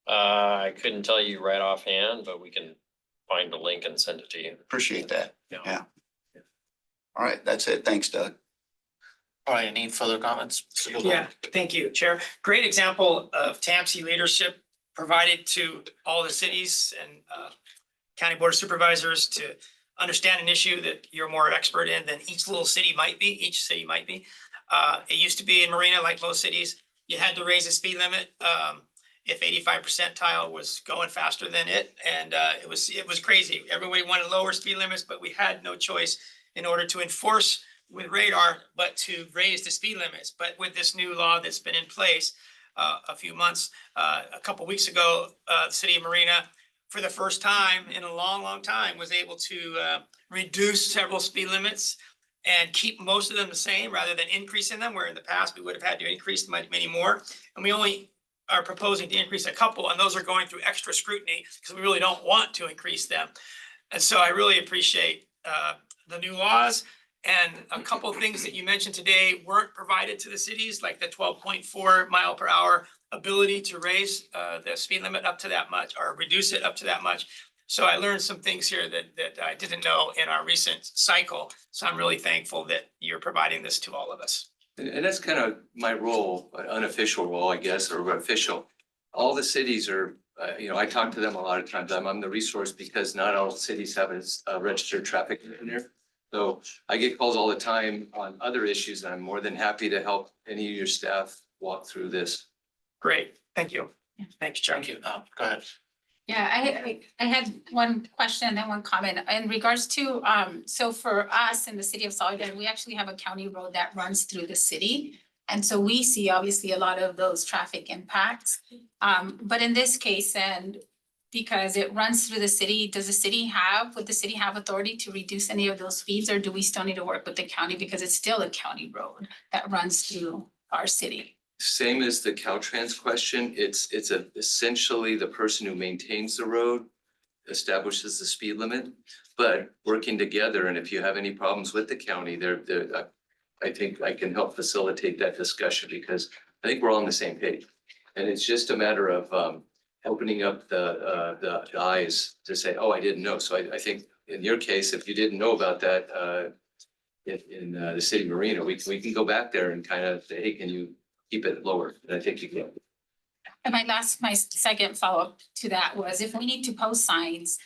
I couldn't tell you right offhand, but we can find the link and send it to you. Appreciate that. Yeah. All right, that's it. Thanks, Doug. All right, any further comments? Yeah, thank you, Chair. Great example of TAMC leadership provided to all the cities and county board of supervisors to understand an issue that you're more expert in than each city might be. It used to be in Marina, like most cities, you had to raise the speed limit if 85 percentile was going faster than it. And it was crazy. Everybody wanted lower speed limits, but we had no choice in order to enforce with radar, but to raise the speed limits. But with this new law that's been in place a few months, a couple weeks ago, the city of Marina, for the first time in a long time, was able to reduce several speed limits and keep most of them the same rather than increasing them, where in the past we would have had to increase many more. And we only are proposing to increase a couple, and those are going through extra scrutiny because we really don't want to increase them. And so I really appreciate the new laws. And a couple of things that you mentioned today weren't provided to the cities, like the 12.4 mile per hour ability to raise the speed limit up to that much or reduce it up to that much. So I learned some things here that I didn't know in our recent cycle. So I'm really thankful that you're providing this to all of us. And that's kind of my role, unofficial role, I guess, or official. All the cities are, I talk to them a lot of times. I'm the resource because not all cities have a registered traffic engineer. So I get calls all the time on other issues, and I'm more than happy to help any of your staff walk through this. Great, thank you. Thanks, Chuck. Thank you. Go ahead. Yeah, I had one question and then one comment in regards to, so for us in the city of Solid, we actually have a county road that runs through the city. And so we see obviously a lot of those traffic impacts. But in this case, and because it runs through the city, would the city have authority to reduce any of those speeds, or do we still need to work with the county because it's still a county road that runs through our city? Same as the Caltrans question, it's essentially the person who maintains the road establishes the speed limit, but working together, and if you have any problems with the county, I think I can help facilitate that discussion because I think we're all on the same page. And it's just a matter of opening up the eyes to say, oh, I didn't know. So I think in your case, if you didn't know about that in the city marina, we can go back there and kind of say, hey, can you keep it lower? And I think you can. And my second follow-up to that was if we need to post signs,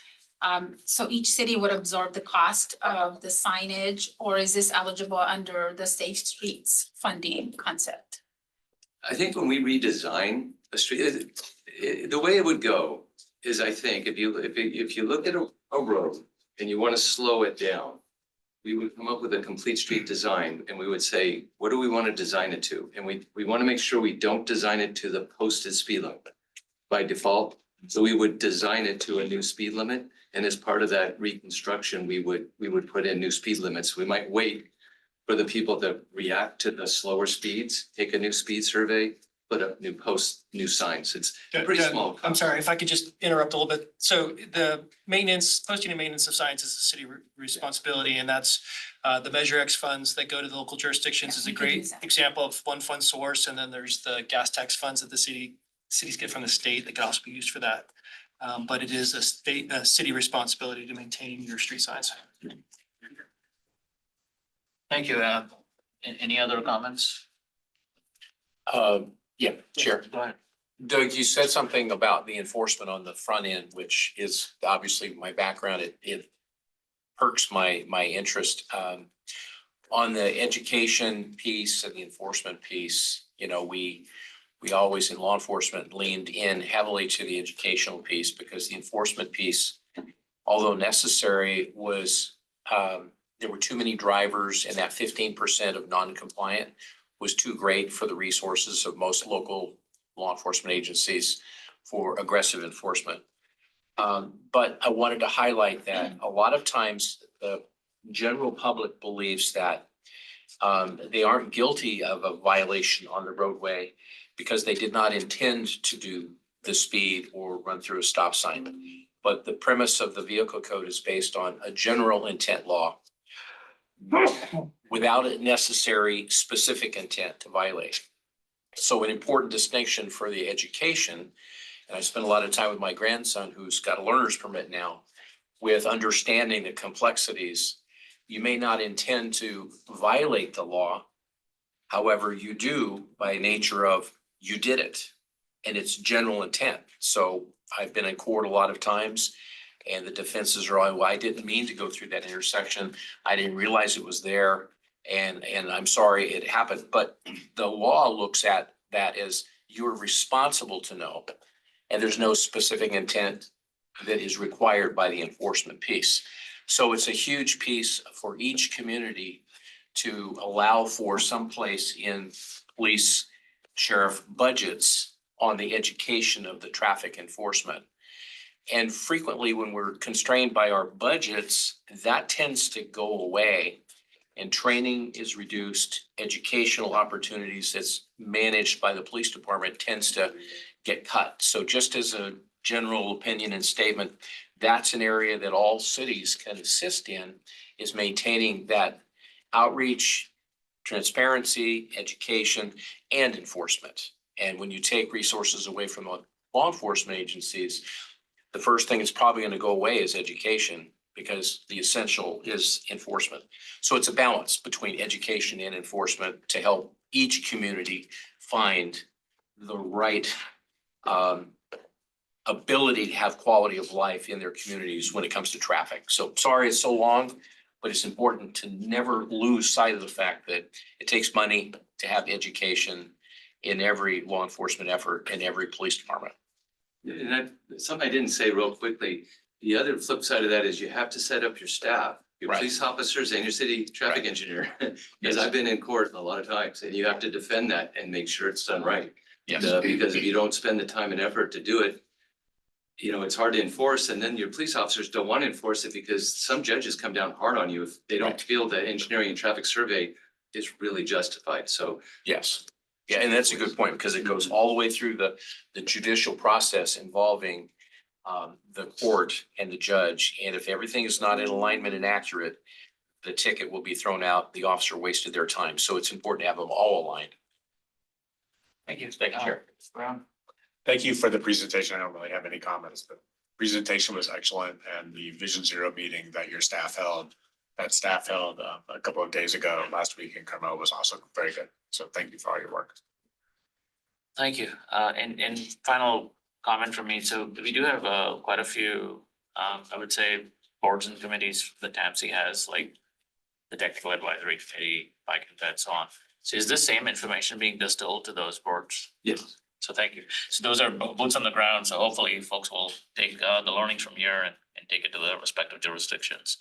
so each city would absorb the cost of the signage, or is this eligible under the Safe Streets funding concept? I think when we redesign a street, the way it would go is, I think, if you look at a road and you want to slow it down, we would come up with a complete street design and we would say, what do we want to design it to? And we want to make sure we don't design it to the posted speed limit by default. So we would design it to a new speed limit. And as part of that reconstruction, we would put in new speed limits. We might wait for the people that react to the slower speeds, take a new speed survey, put up new signs. It's pretty small. I'm sorry, if I could just interrupt a little bit. So the posting and maintenance of signs is a city responsibility, and that's the Measure X funds that go to the local jurisdictions is a great example of one fund source. And then there's the gas tax funds that the cities get from the state that can also be used for that. But it is a city responsibility to maintain your street signs. Thank you. Any other comments? Yeah, Chair. Go ahead. Doug, you said something about the enforcement on the front end, which is obviously my background. It perks my interest. On the education piece and the enforcement piece, we always in law enforcement leaned in heavily to the educational piece because the enforcement piece, although necessary, was there were too many drivers, and that 15% of non-compliant was too great for the resources of most local law enforcement agencies for aggressive enforcement. But I wanted to highlight that a lot of times the general public believes that they aren't guilty of a violation on the roadway because they did not intend to do the speed or run through a stop sign. But the premise of the vehicle code is based on a general intent law without a necessary specific intent to violate. So an important distinction for the education, and I spend a lot of time with my grandson who's got a learner's permit now, with understanding the complexities. You may not intend to violate the law. However, you do by nature of you did it, and it's general intent. So I've been in court a lot of times, and the defenses are, well, I didn't mean to go through that intersection. I didn't realize it was there. And I'm sorry it happened. But the law looks at that as you're responsible to know. And there's no specific intent that is required by the enforcement piece. So it's a huge piece for each community to allow for some place in police, sheriff budgets on the education of the traffic enforcement. And frequently when we're constrained by our budgets, that tends to go away and training is reduced. Educational opportunities that's managed by the police department tends to get cut. So just as a general opinion and statement, that's an area that all cities can assist in, is maintaining that outreach, transparency, education, and enforcement. And when you take resources away from law enforcement agencies, the first thing that's probably going to go away is education, because the essential is enforcement. So it's a balance between education and enforcement to help each community find the right ability to have quality of life in their communities when it comes to traffic. So sorry it's so long, But it's important to never lose sight of the fact that it takes money to have education in every law enforcement effort in every police department. And that, something I didn't say real quickly, the other flip side of that is you have to set up your staff, your Right. police officers and your city traffic Right. engineer. Yes. Because I've been in court a lot of times and you have to defend that and make sure it's done right. Yes. Because if you don't spend the time and effort to do it, you know, it's hard to enforce, and then your police officers don't want to enforce it because some judges come down hard on you if they don't Right. feel the engineering and traffic survey is really justified, so. Yes. Yeah, and that's a good point because it goes all the way through the judicial process involving the court and the judge. And if everything is not in alignment and accurate, the ticket will be thrown out. The officer wasted their time. So it's important to have them all aligned. Thank you. Thank you, Chair. Brown. Thank you for the presentation. I don't really have any comments, but presentation was excellent, and the Vision Zero meeting that your staff held, a couple of days ago, last week in Carmel was also very good. So thank you for all your work. Thank you. And final comment from me. So we do have quite a few, I would say, boards and committees the TAMC has, like the Technical Advisory Committee, Bike and Fed, so on. So is this same information being distilled to those boards? Yes. So thank you. So those are boots on the ground. So hopefully folks will take the learnings from here and take it to their respective jurisdictions.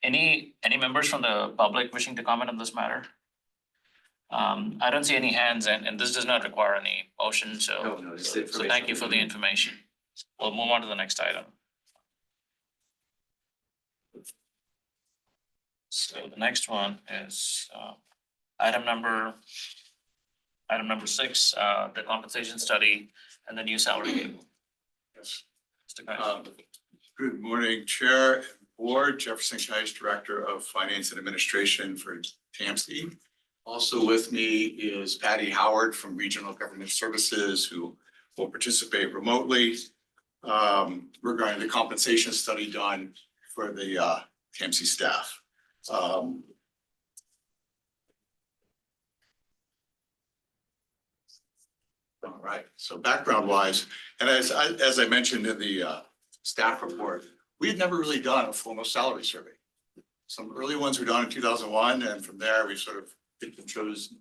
Any members from the public wishing to comment on this matter? I don't see any hands, and this does not require any motion, so. No, it's So information. thank you for the information. We'll move on to the next item. So the next one is item number 6, the compensation study and the new salary table. Yes. Mr. Guy. Good morning, Chair and Board. Jefferson Kice, Director of Finance and Administration for TAMC. Also with me is Patty Howard from Regional Government Services, who will participate remotely regarding the compensation study done for the TAMC staff. All right, so background wise, and as I mentioned in the staff report, we had never really done a formal salary survey. Some early ones were done in 2001, and from there we sort of picked and chose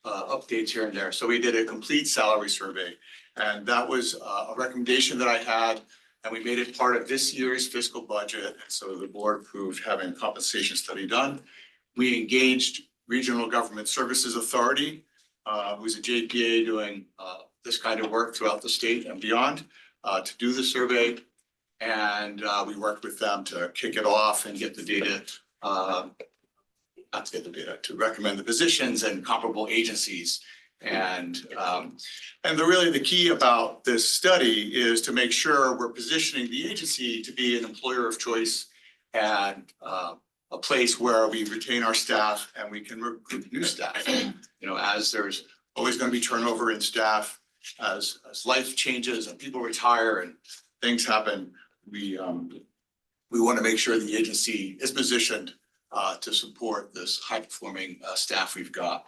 updates here and there. So we did a complete salary survey, and that was a recommendation that I had, and we made it part of this year's fiscal budget. And so the board approved having a compensation study done. We engaged Regional Government Services Authority, who's a JPA doing this kind of work throughout the state and beyond, to do the survey. And we worked with them to kick it off and get the data, not to get the data, to recommend the positions and comparable agencies. And really the key about this study is to make sure we're positioning the agency to be an employer of choice and a place where we retain our staff and we can recruit new staff. You know, as there's always going to be turnover in staff, as life changes and people retire and things happen, we want to make sure the agency is positioned to support this high performing staff we've got.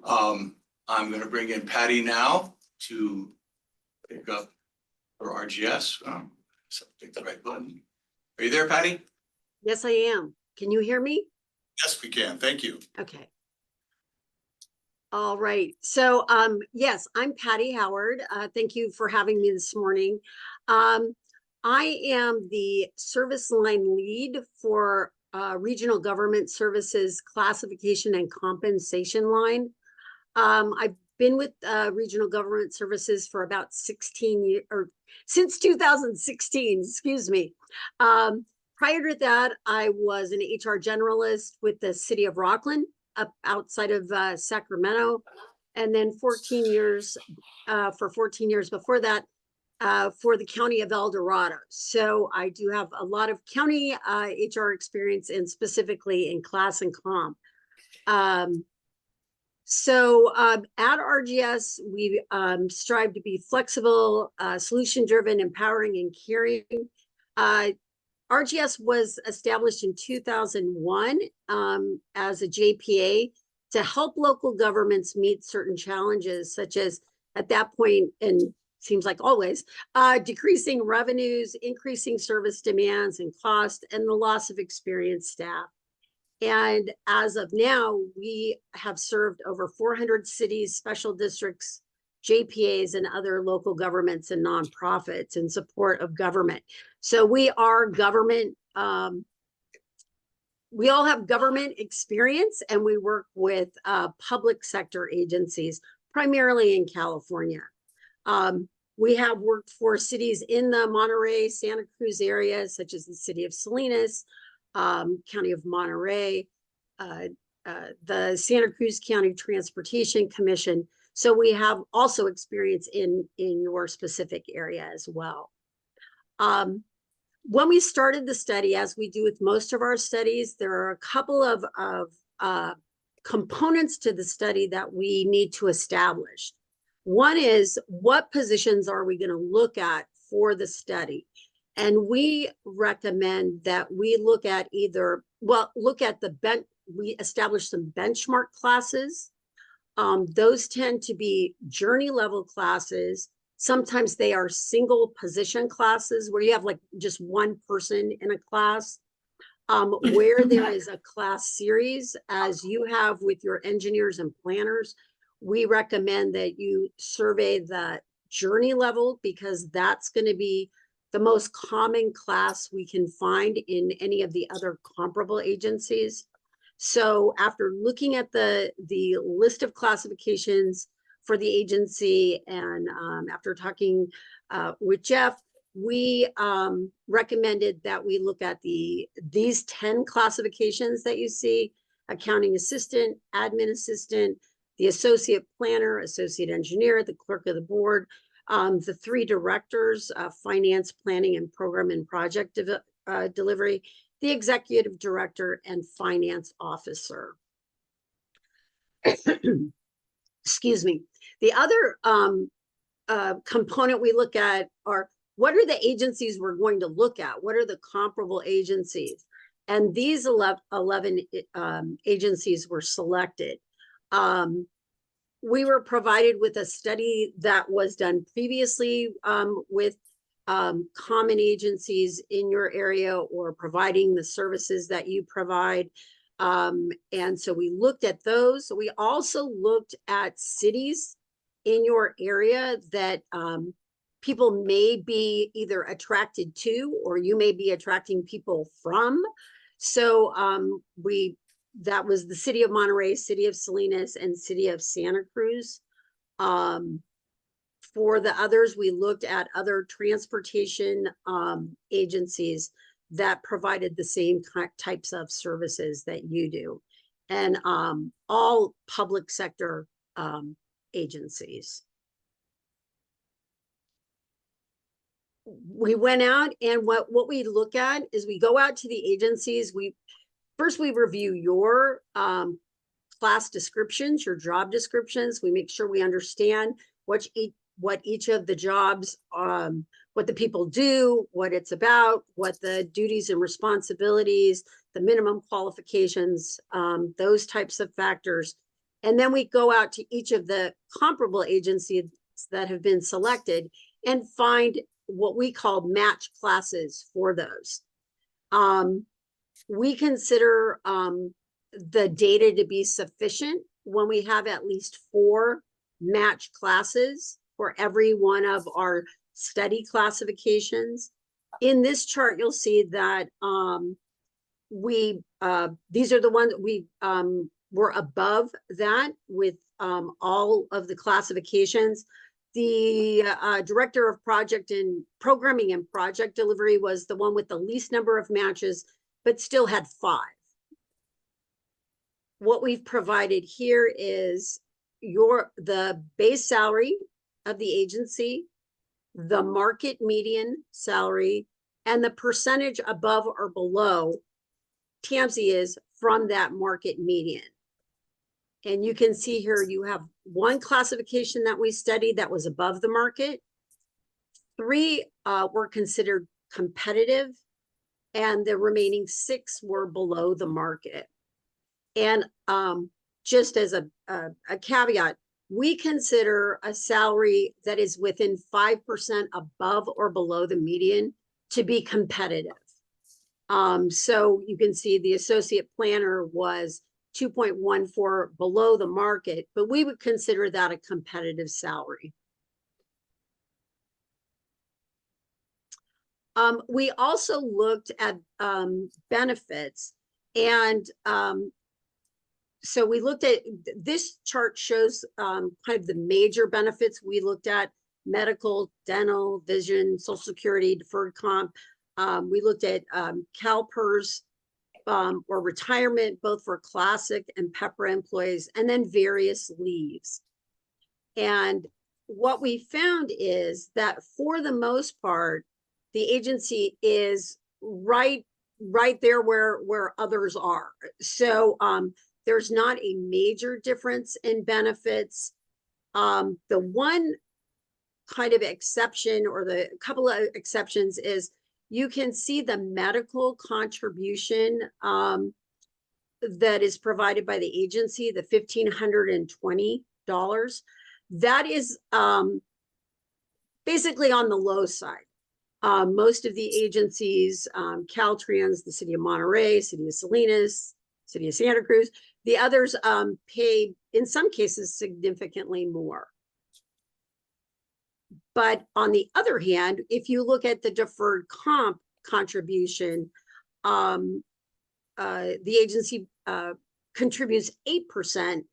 I'm going to bring in Patty now to pick up her RGS. So pick the right button. Are you there, Patty? Yes, I am. Can you hear me? Yes, we can. Thank you. Okay. All right. So, yes, I'm Patty Howard. Thank you for having me this morning. I am the service line lead for Regional Government Services Classification and Compensation line. I've been with Regional Government Services for about 16 years, or since 2016, excuse me. Prior to that, I was an HR generalist with the city of Rockland, up outside of Sacramento. And then 14 years, for 14 years before that, for the county of El Dorado. So I do have a lot of county HR experience, and specifically in class and comp. So at RGS, we strive to be flexible, solution-driven, empowering, and caring. RGS was established in 2001 as a JPA to help local governments meet certain challenges, such as at that point, and seems like always, decreasing revenues, increasing service demands and cost, and the loss of experienced staff. And as of now, we have served over 400 cities, special districts, JPAs, and other local governments and nonprofits in support of government. So we are government, we all have government experience, and we work with public sector agencies, primarily in California. We have worked for cities in the Monterey, Santa Cruz area, such as the city of Salinas, County of Monterey, the Santa Cruz County Transportation Commission. So we have also experience in your specific area as well. When we started the study, as we do with most of our studies, there are a couple of components to the study that we need to establish. One is, what positions are we going to look at for the study? And we recommend that we look at look at we establish some benchmark classes. Those tend to be journey level classes. Sometimes they are single position classes where you have like just one person in a class. Where there is a class series, as you have with your engineers and planners, we recommend that you survey the journey level, because that's going to be the most common class we can find in any of the other comparable agencies. So after looking at the list of classifications for the agency, and after talking with Jeff, we recommended that we look at these 10 classifications that you see: accounting assistant, admin assistant, the associate planner, associate engineer, the clerk of the board, the 3 directors, finance, planning, and program and project delivery, the executive director, and finance officer. Excuse me. The other component we look at are, what are the agencies we're going to look at? What are the comparable agencies? And these 11 agencies were selected. We were provided with a study that was done previously with common agencies in your area, or providing the services that you provide. And so we looked at those. We also looked at cities in your area that people may be either attracted to, or you may be attracting people from. So that was the city of Monterey, city of Salinas, and city of Santa Cruz. For the others, we looked at other transportation agencies that provided the same types of services that you do, and all public sector agencies. We went out, and what we look at is, we go out to the agencies. First, we review your class descriptions, your job descriptions. We make sure we understand what each of the jobs, what the people do, what it's about, what the duties and responsibilities, the minimum qualifications, those types of factors. And then we go out to each of the comparable agencies that have been selected and find what we call match classes for those. We consider the data to be sufficient when we have at least 4 match classes for every one of our study classifications. In this chart, you'll see that these are the ones we were above that with all of the classifications. The director of project and programming and project delivery was the one with the least number of matches, but still had 5. What we've provided here is the base salary of the agency, the market median salary, and the percentage above or below TAMC is from that market median. And you can see here, you have 1 classification that we studied that was above the market. 3 were considered competitive, and the remaining 6 were below the market. And just as a caveat, we consider a salary that is within 5% above or below the median to be competitive. So you can see the associate planner was 2.14 below the market, but we would consider that a competitive salary. We also looked at benefits, and so we looked at, this chart shows kind of the major benefits. We looked at medical, dental, vision, social security, deferred comp. We looked at CalPERS or retirement, both for classic and PEPRA employees, and then various leaves. And what we found is that for the most part, the agency is right there where others are. So there's not a major difference in benefits. The one kind of exception, or the couple of exceptions, is you can see the medical contribution that is provided by the agency, the $1,520. That is basically on the low side. Most of the agencies, Caltrans, the city of Monterey, city of Salinas, city of Santa Cruz, the others pay, in some cases, significantly more. But on the other hand, if you look at the deferred comp contribution, the agency contributes 8%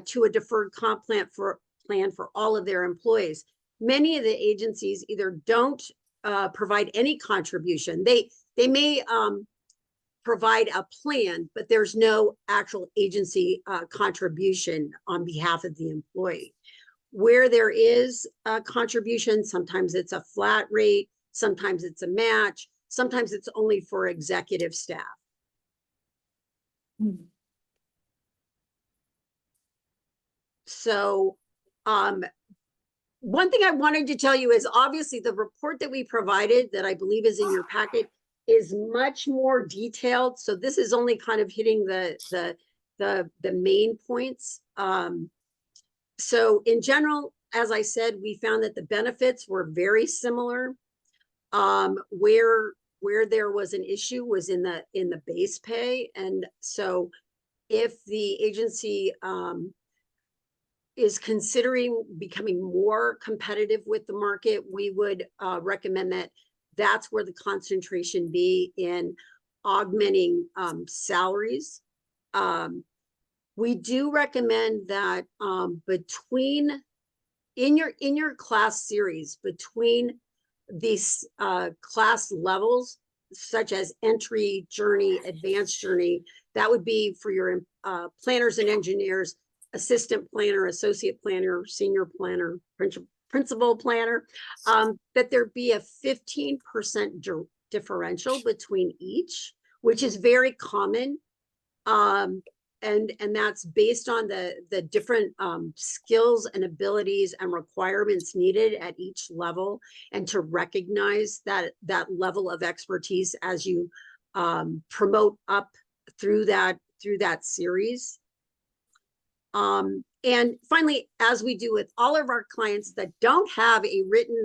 to a deferred comp plan for all of their employees. Many of the agencies either don't provide any contribution. They may provide a plan, but there's no actual agency contribution on behalf of the employee. Where there is a contribution, sometimes it's a flat rate, sometimes it's a match, sometimes it's only for executive staff. So one thing I wanted to tell you is, obviously the report that we provided, that I believe is in your packet, is much more detailed. So this is only kind of hitting the main points. So in general, as I said, we found that the benefits were very similar. Where there was an issue was in the base pay. And so if the agency is considering becoming more competitive with the market, we would recommend that that's where the concentration be in augmenting salaries. We do recommend that in your class series, between these class levels, such as entry, journey, advanced journey, that would be for your planners and engineers, assistant planner, associate planner, senior planner, principal planner, that there be a 15% differential between each, which is very common. And that's based on the different skills and abilities and requirements needed at each level, and to recognize that level of expertise as you promote up through that series. And finally, as we do with all of our clients that don't have a written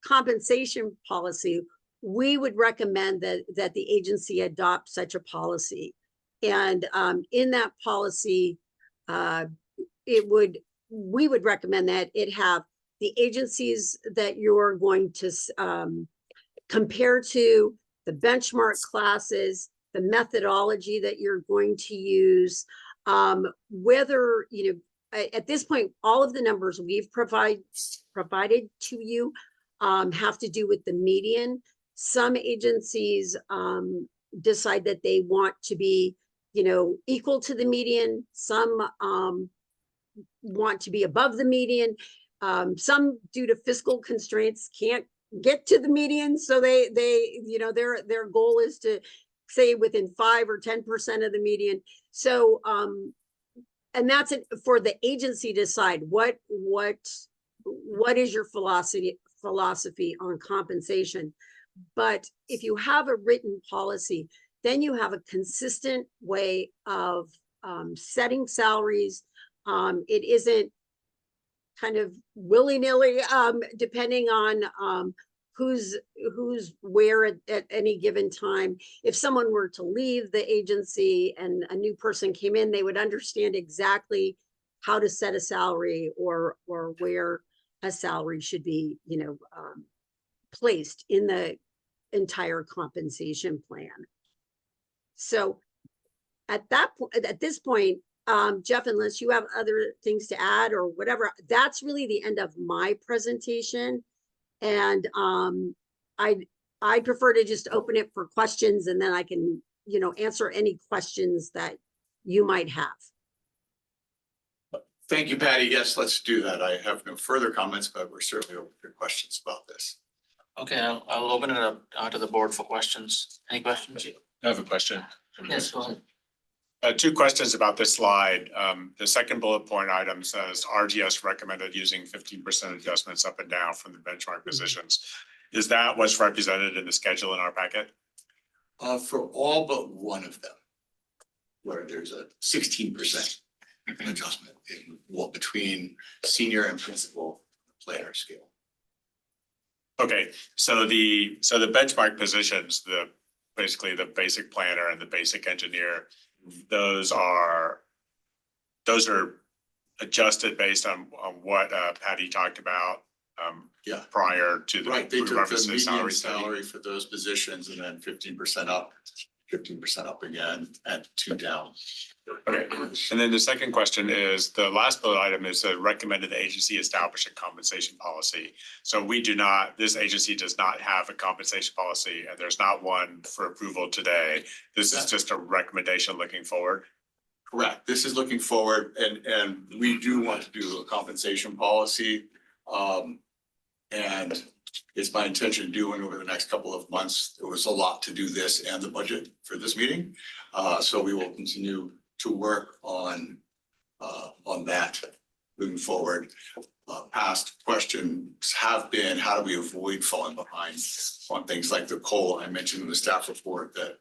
compensation policy, we would recommend that the agency adopt such a policy. And in that policy, we would recommend that it have the agencies that you're going to compare to, the benchmark classes, the methodology that you're going to use, whether, at this point, all of the numbers we've provided to you have to do with the median. Some agencies decide that they want to be equal to the median. Some want to be above the median. Some, due to fiscal constraints, can't get to the median. So their goal is to say within 5 or 10% of the median. So, and that's it for the agency to decide what is your philosophy on compensation. But if you have a written policy, then you have a consistent way of setting salaries. It isn't kind of willy-nilly, depending on, who's where at any given time. If someone were to leave the agency and a new person came in, they would understand exactly how to set a salary or where a salary should be, placed in the entire compensation plan. So at this point, Jeff, unless you have other things to add or whatever, that's really the end of my presentation. And I prefer to just open it for questions, and then I can, answer any questions that you might have. Thank you, Patty. Yes, let's do that. I have no further comments, but we're certainly open for questions about this. Okay, I'll open it up to the board for questions. Any questions? I have a question. Yes, go ahead. Two questions about this slide. The second bullet point item says RGS recommended using 15% adjustments up and down from the benchmark positions. Is that what's represented in the schedule in our packet? For all but one of them, where there's a 16% adjustment between senior and principal planner scale. Okay, so the benchmark positions, basically the basic planner and the basic engineer, those are adjusted based on what Patty talked about prior to the Right, they took reference the to median salary study. salary for those positions and then 15% up, 15% up again, and 2 down. Okay, and then the second question is, the last bullet item is recommended the agency establish a compensation policy. So this agency does not have a compensation policy, and there's not one for approval today. This is just a recommendation looking forward. Correct. This is looking forward, and we do want to do a compensation policy. And it's my intention to do one over the next couple of months. There was a lot to do this and the budget for this meeting. So we will continue to work on that moving forward. Past questions have been, how do we avoid falling behind on things like the COLA? I mentioned in the staff report that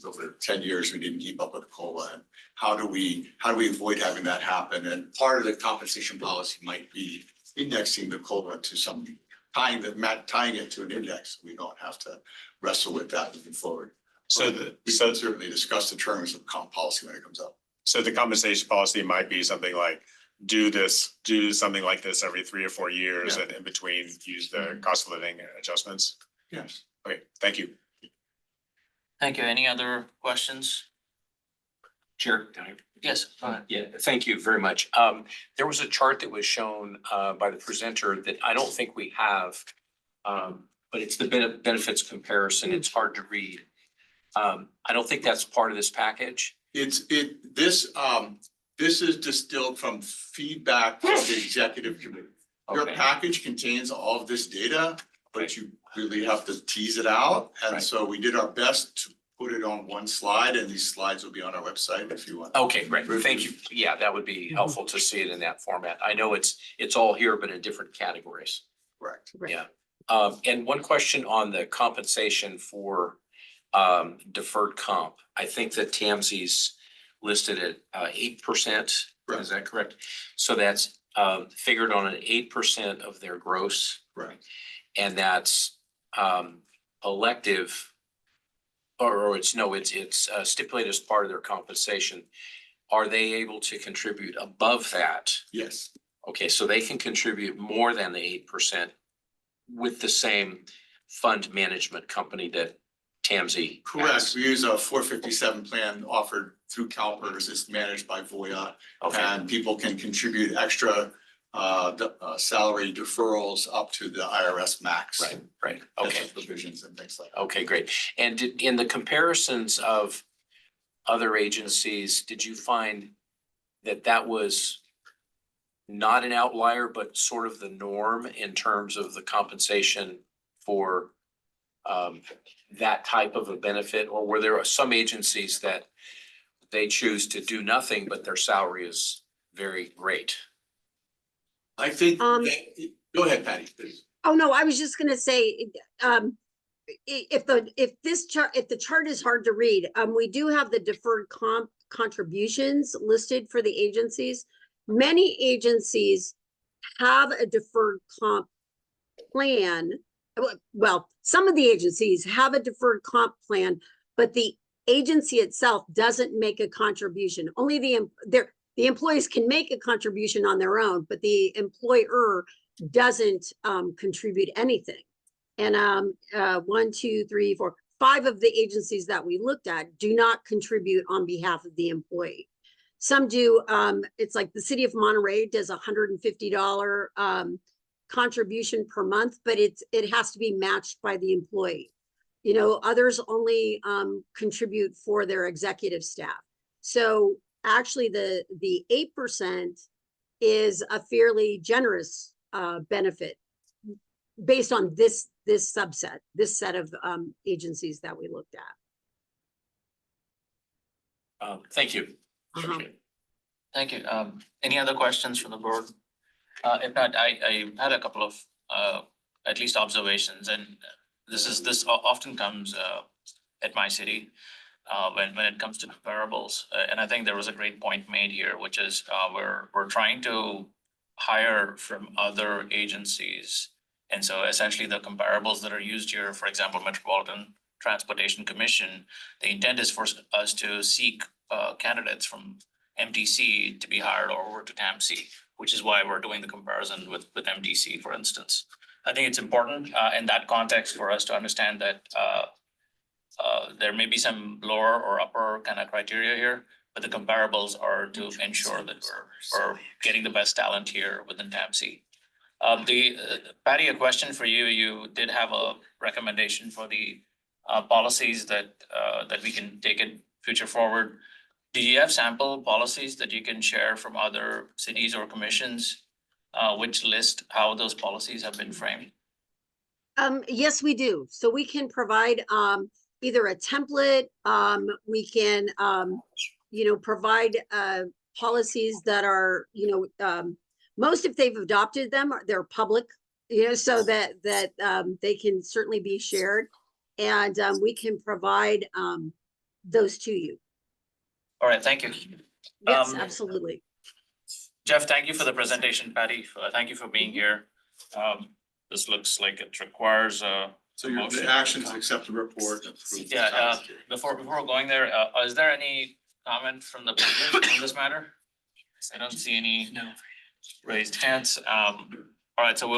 over 10 years, we didn't keep up with the COLA. And how do we avoid having that happen? And part of the compensation policy might be indexing the COLA to some, tying it to an index. We don't have to wrestle with that moving forward. We can certainly discuss the terms of comp policy when it comes up. So the compensation policy might be something like, do something like this every 3 or 4 years, and in between use the cost of living adjustments. Yes. Okay, thank you. Thank you. Any other questions? Chair. Yes, go ahead. Yeah, thank you very much. There was a chart that was shown by the presenter that I don't think we have, but it's the benefits comparison. It's hard to read. I don't think that's part of this package. This is distilled from feedback from the executive committee. Your package contains all of this data, but you really have to tease it out. And so we did our best to put it on one slide, and these slides will be on our website if you want. Okay, great. Thank you. Yeah, that would be helpful to see it in that format. I know it's all here, but in different categories. Correct. Yeah. And one question on the compensation for deferred comp. I think that TAMC's listed at 8%. Is that correct? So that's figured on an 8% of their gross. Right. And that's elective, or it's stipulated as part of their compensation. Are they able to contribute above that? Yes. Okay, so they can contribute more than the 8% with the same fund management company that TAMC. Correct. We use a 457 plan offered through CalPERS. It's managed by Voya. Okay. And people can contribute extra salary deferrals up to the IRS max. Right. Okay. Provisions and things like that. Okay, great. And in the comparisons of other agencies, did you find that was not an outlier, but sort of the norm in terms of the compensation for that type of a benefit? Or were there some agencies that they choose to do nothing, but their salary is very great? I think, go ahead, Patty, please. Oh, no, I was just gonna say, if the chart is hard to read, we do have the deferred contributions listed for the agencies. Many agencies have a deferred comp plan. Well, some of the agencies have a deferred comp plan, but the agency itself doesn't make a contribution. Only the employees can make a contribution on their own, but the employer doesn't contribute anything. And 1, 2, 3, 4, 5 of the agencies that we looked at do not contribute on behalf of the employee. Some do. It's like the city of Monterey does $150 contribution per month, but it has to be matched by the employee. You know, others only contribute for their executive staff. So actually the 8% is a fairly generous benefit based on this set of agencies that we looked at. Thank you. Thank you. Any other questions from the board? If not, I had a couple of at least observations, and this often comes at my city when it comes to comparables. And I think there was a great point made here, which is we're trying to hire from other agencies. And so essentially the comparables that are used here, for example, Metropolitan Transportation Commission, the intent is for us to seek candidates from MTC to be hired over to TAMC, which is why we're doing the comparison with MTC, for instance. I think it's important in that context for us to understand that there may be some lower or upper kind of criteria here, but the comparables are to ensure that we're getting the best talent here within TAMC. Patty, a question for you. You did have a recommendation for the policies that we can take in future forward. Do you have sample policies that you can share from other cities or commissions, which list how those policies have been framed? Yes, we do. So we can provide either a template. We can, provide policies that are, most if they've adopted them, they're public, so that they can certainly be shared, and we can provide those to you. All right, thank you. Yes, absolutely. Jeff, thank you for the presentation. Patty, thank you for being here. This looks like it requires So the action to accept the report. Yeah, before going there, is there any comment from the public on this matter? I don't see any raised hands. All right, so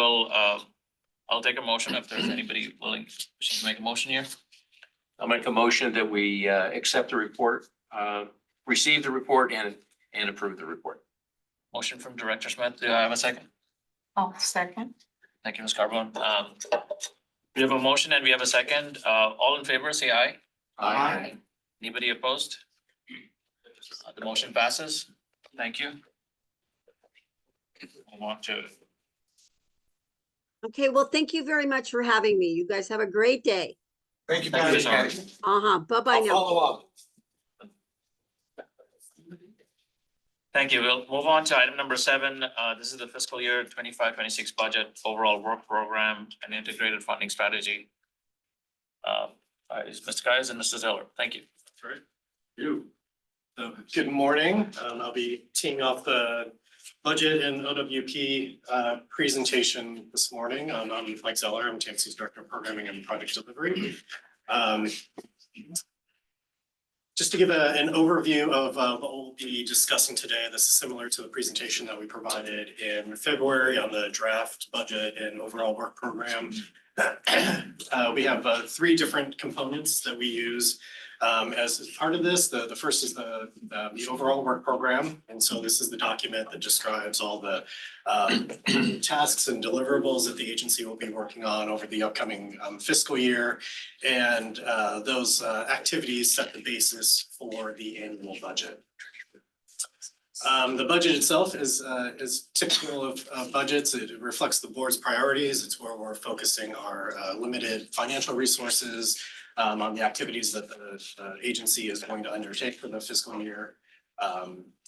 I'll take a motion if there's anybody willing to make a motion here. I'll make a motion that we accept the report, receive the report and approve the report. Motion from Director Smith. Do I have a second? I'll second. Thank you, Ms. Carbone. We have a motion and we have a second. All in favor, say aye. Aye. Anybody opposed? The motion passes. Thank you. I want to. Okay, well, thank you very much for having me. You guys have a great day. Thank you, Patty. Patty. Bye-bye now. Follow up. Thank you. We'll move on to item number 7. This is the fiscal year 25-26 budget, overall work program and integrated funding strategy. Is Mr. Guys and Mr. Zeller. Thank you. That's right. You. So, good morning. I'll be teeing off the budget and OWP presentation this morning. I'm Mike Zeller. I'm TAMC's Director of Programming and Project Delivery. Just to give an overview of what we'll be discussing today, this is similar to the presentation that we provided in February on the draft budget and overall work program. We have 3 different components that we use as part of this. The first is the overall work program. And so this is the document that describes all the tasks and deliverables that the agency will be working on over the upcoming fiscal year. And those activities set the basis for the annual budget. The budget itself is typical of budgets. It reflects the board's priorities. It's where we're focusing our limited financial resources on the activities that the agency is going to undertake for the fiscal year.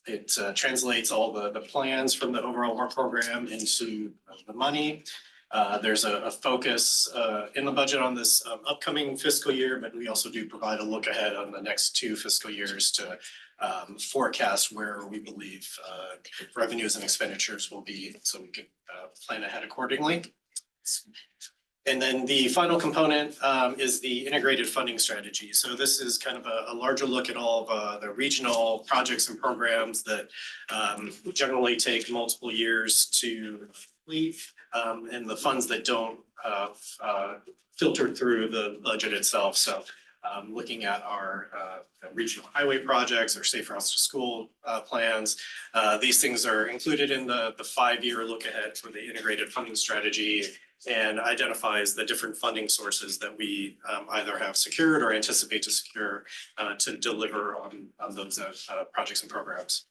It translates all the plans from the overall work program into the money. There's a focus in the budget on this upcoming fiscal year, but we also do provide a look ahead on the next 2 fiscal years to forecast where we believe revenues and expenditures will be, so we can plan ahead accordingly. And then the final component is the integrated funding strategy. So this is kind of a larger look at all of the regional projects and programs that generally take multiple years to complete, and the funds that don't filter through the budget itself. So looking at our regional highway projects or safe routes to school plans, these things are included in the 5-year look ahead for the integrated funding strategy, and identifies the different funding sources that we either have secured or anticipate to secure to deliver on those projects and programs.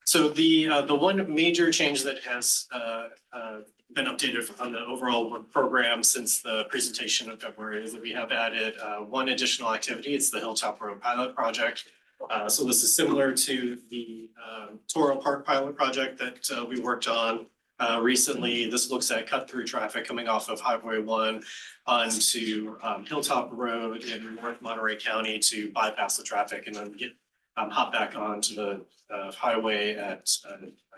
So the one major change that has been updated on the overall work program since the presentation in February is that we have added one additional activity. It's the Hilltop Road Pilot Project. So this is similar to the Toro Park Pilot Project that we worked on recently. This looks at cut-through traffic coming off of Highway 1 onto Hilltop Road in North Monterey County to bypass the traffic and then get hop back onto the highway at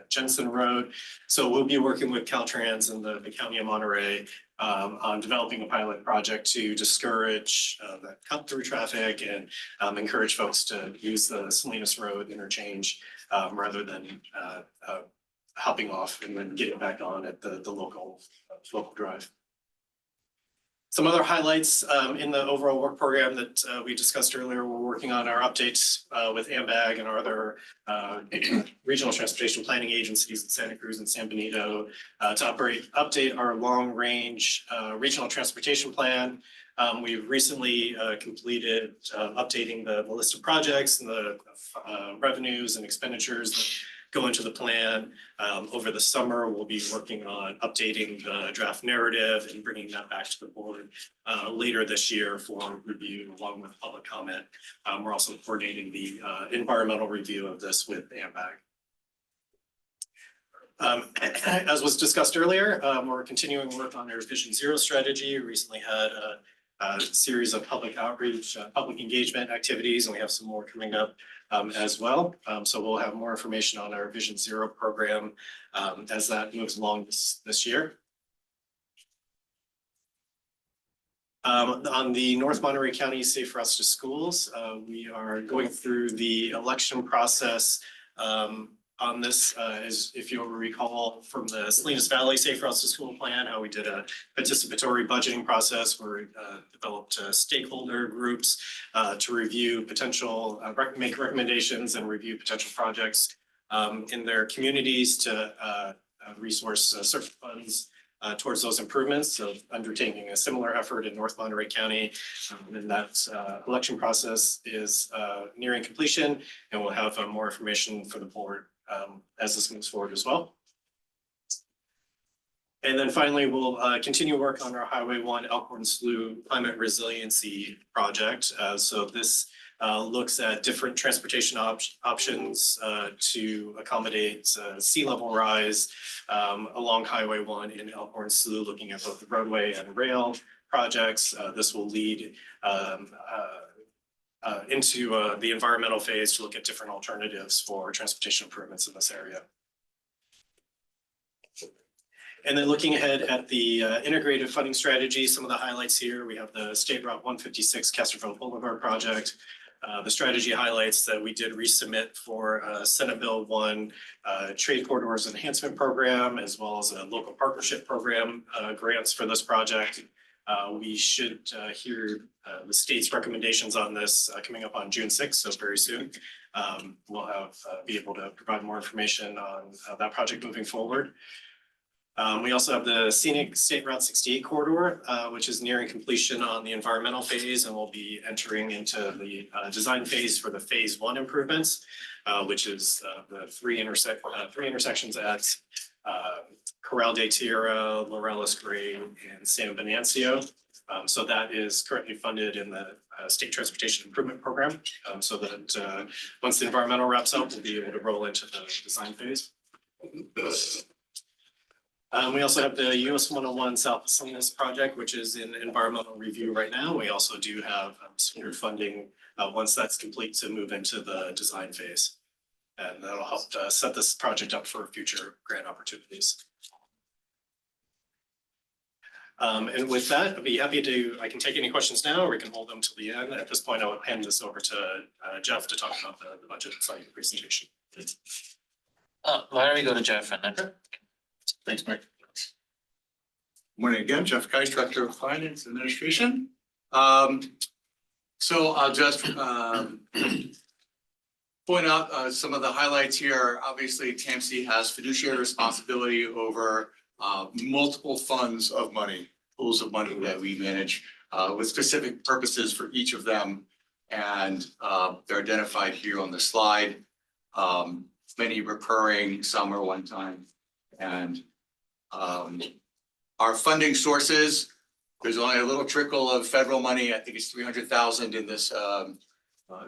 Jensen Road. So we'll be working with Caltrans and the County of Monterey on developing a pilot project to discourage that cut-through traffic and encourage folks to use the Salinas Road interchange rather than hopping off and then getting back on at the local drive. Some other highlights in the overall work program that we discussed earlier, we're working on our updates with AMBAG and our other regional transportation planning agencies in Santa Cruz and San Benito to update our long-range regional transportation plan. We've recently completed updating the list of projects and the revenues and expenditures that go into the plan. Over the summer, we'll be working on updating the draft narrative and bringing that back to the board later this year for review along with public comment. We're also coordinating the environmental review of this with AMBAG. As was discussed earlier, we're continuing work on our Vision Zero strategy. We recently had a series of public outreach, public engagement activities, and we have some more coming up as well. So we'll have more information on our Vision Zero program as that moves along this year. On the North Monterey County Safe Routes to Schools, we are going through the election process on this, as if you'll recall from the Salinas Valley Safe Routes to School plan, how we did a participatory budgeting process where we developed stakeholder groups to review potential, make recommendations and review potential projects in their communities to resource certain funds towards those improvements. So undertaking a similar effort in North Monterey County. And that election process is nearing completion, and we'll have more information for the board as this moves forward as well. And then finally, we'll continue work on our Highway 1 Elkhorn Slough Climate Resiliency Project. So this looks at different transportation options to accommodate sea level rise along Highway 1 in Elkhorn Slough, looking at both the roadway and rail projects. This will lead into the environmental phase to look at different alternatives for transportation improvements in this area. And then looking ahead at the integrated funding strategy, some of the highlights here, we have the State Route 156 Castroville Boulevard project. The strategy highlights that we did resubmit for Senate Bill 1 Trade Corridors Enhancement Program, as well as a local partnership program grants for this project. We should hear the state's recommendations on this coming up on June 6th, so very soon. We'll be able to provide more information on that project moving forward. We also have the scenic State Route 68 corridor, which is nearing completion on the environmental phase, and we'll be entering into the design phase for the phase 1 improvements, which is the three intersections at Corral de Tierra, Laurellis Grade, and San Venancio. So that is currently funded in the State Transportation Improvement Program, so that once the environmental wraps up, we'll be able to roll into the design phase. We also have the US 101 South Salinas project, which is in environmental review right now. We also do have secured funding, once that's complete, to move into the design phase. And that'll help set this project up for future grant opportunities. And with that, I'd be happy to, I can take any questions now, or we can hold them till the end. At this point, I will hand this over to Jeff to talk about the budget side of the presentation. Why don't we go to Jeff and then? Thanks, Mike. Morning again, Jeff Geis, Director of Finance Administration. So I'll just point out some of the highlights here. Obviously, TAMC has fiduciary responsibility over multiple funds of money, pools of money that we manage with specific purposes for each of them. And they're identified here on the slide. Many recurring, some are one time. And our funding sources, there's only a little trickle of federal money. I think it's 300,000 in this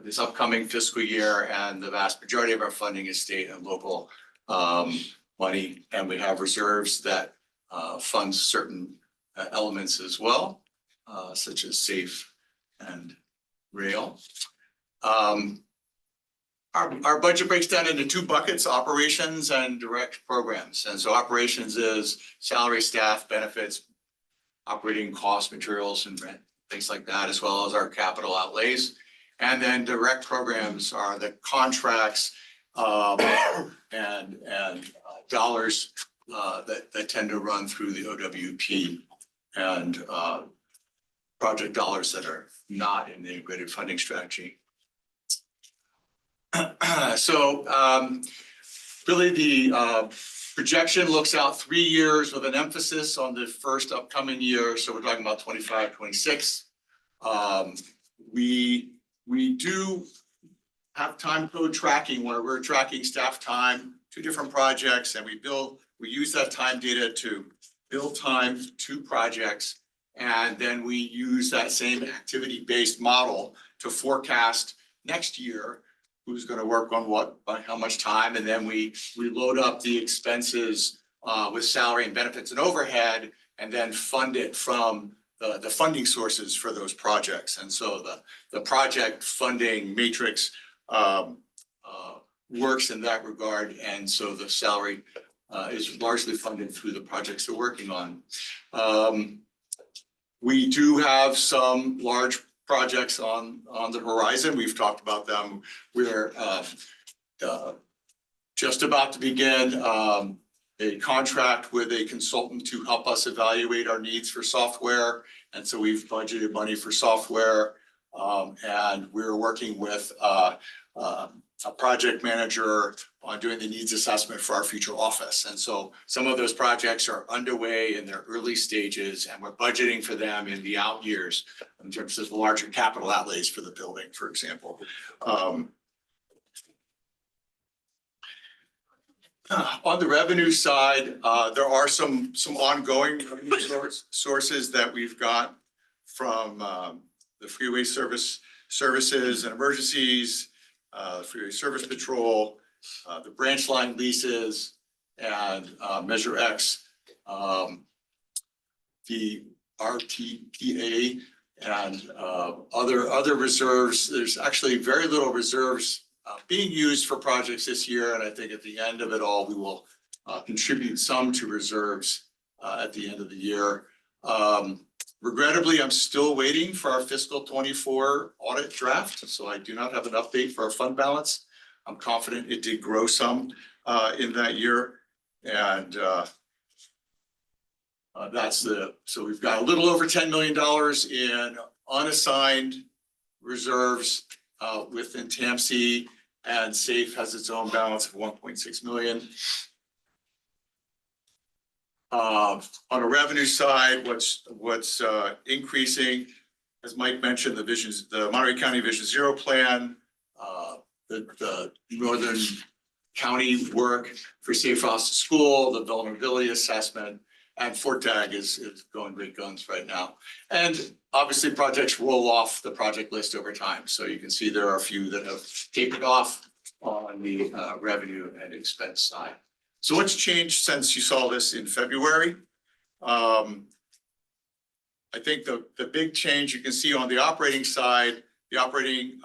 this upcoming fiscal year, and the vast majority of our funding is state and local money. And we have reserves that fund certain elements as well, such as SAFE and rail. Our budget breaks down into two buckets: operations and direct programs. And so operations is salary, staff, benefits, operating costs, materials and rent, things like that, as well as our capital outlays. And then direct programs are the contracts and dollars that tend to run through the OWP, and project dollars that are not in the integrated funding strategy. So really the projection looks out 3 years with an emphasis on the first upcoming year. So we're talking about 25, 26. We do have time code tracking where we're tracking staff time, 2 different projects, and we use that time data to bill time to projects. And then we use that same activity-based model to forecast next year who's going to work on what, by how much time, and then we load up the expenses with salary and benefits and overhead, and then fund it from the funding sources for those projects. And so the project funding matrix works in that regard, and so the salary is largely funded through the projects they're working on. We do have some large projects on the horizon. We've talked about them. We're just about to begin a contract with a consultant to help us evaluate our needs for software. And so we've budgeted money for software, and we're working with a project manager on doing the needs assessment for our future office. And so some of those projects are underway in their early stages, and we're budgeting for them in the out years in terms of larger capital outlays for the building, for example. On the revenue side, there are some ongoing revenue sources that we've got from the freeway services and emergencies, freeway service patrol, the branch line leases, and Measure X, the RTPA, and other reserves. There's actually very little reserves being used for projects this year, and I think at the end of it all, we will contribute some to reserves at the end of the year. Regrettably, I'm still waiting for our fiscal 24 audit draft, so I do not have an update for our fund balance. I'm confident it did grow some in that year, and so we've got a little over $10 million in unassigned reserves within TAMC, and SAFE has its own balance of 1.6 million. On a revenue side, what's increasing, as Mike mentioned, the Monterey County Vision Zero plan, the Northern County work for Safe Routes to School, the vulnerability assessment, and Fort Tag is going great guns right now. And obviously projects roll off the project list over time. So you can see there are a few that have tapered off on the revenue and expense side. So what's changed since you saw this in February? I think the big change you can see on the operating side, the operating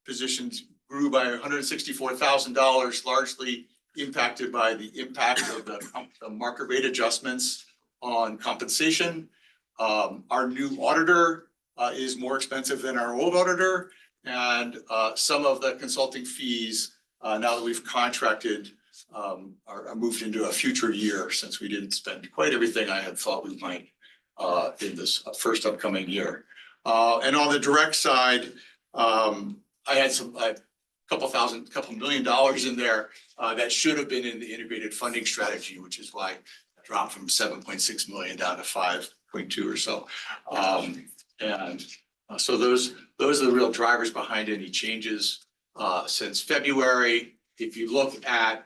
positions grew by $164,000, largely impacted by the impact of the market rate adjustments on compensation. Our new auditor is more expensive than our old auditor, and some of the consulting fees, now that we've contracted, are moved into a future year since we didn't spend quite everything I had thought we might in this first upcoming year. And on the direct side, I had a couple million dollars in there that should have been in the integrated funding strategy, which is why it dropped from 7.6 million down to 5.2 or so. So those are the real drivers behind any changes since February. If you look at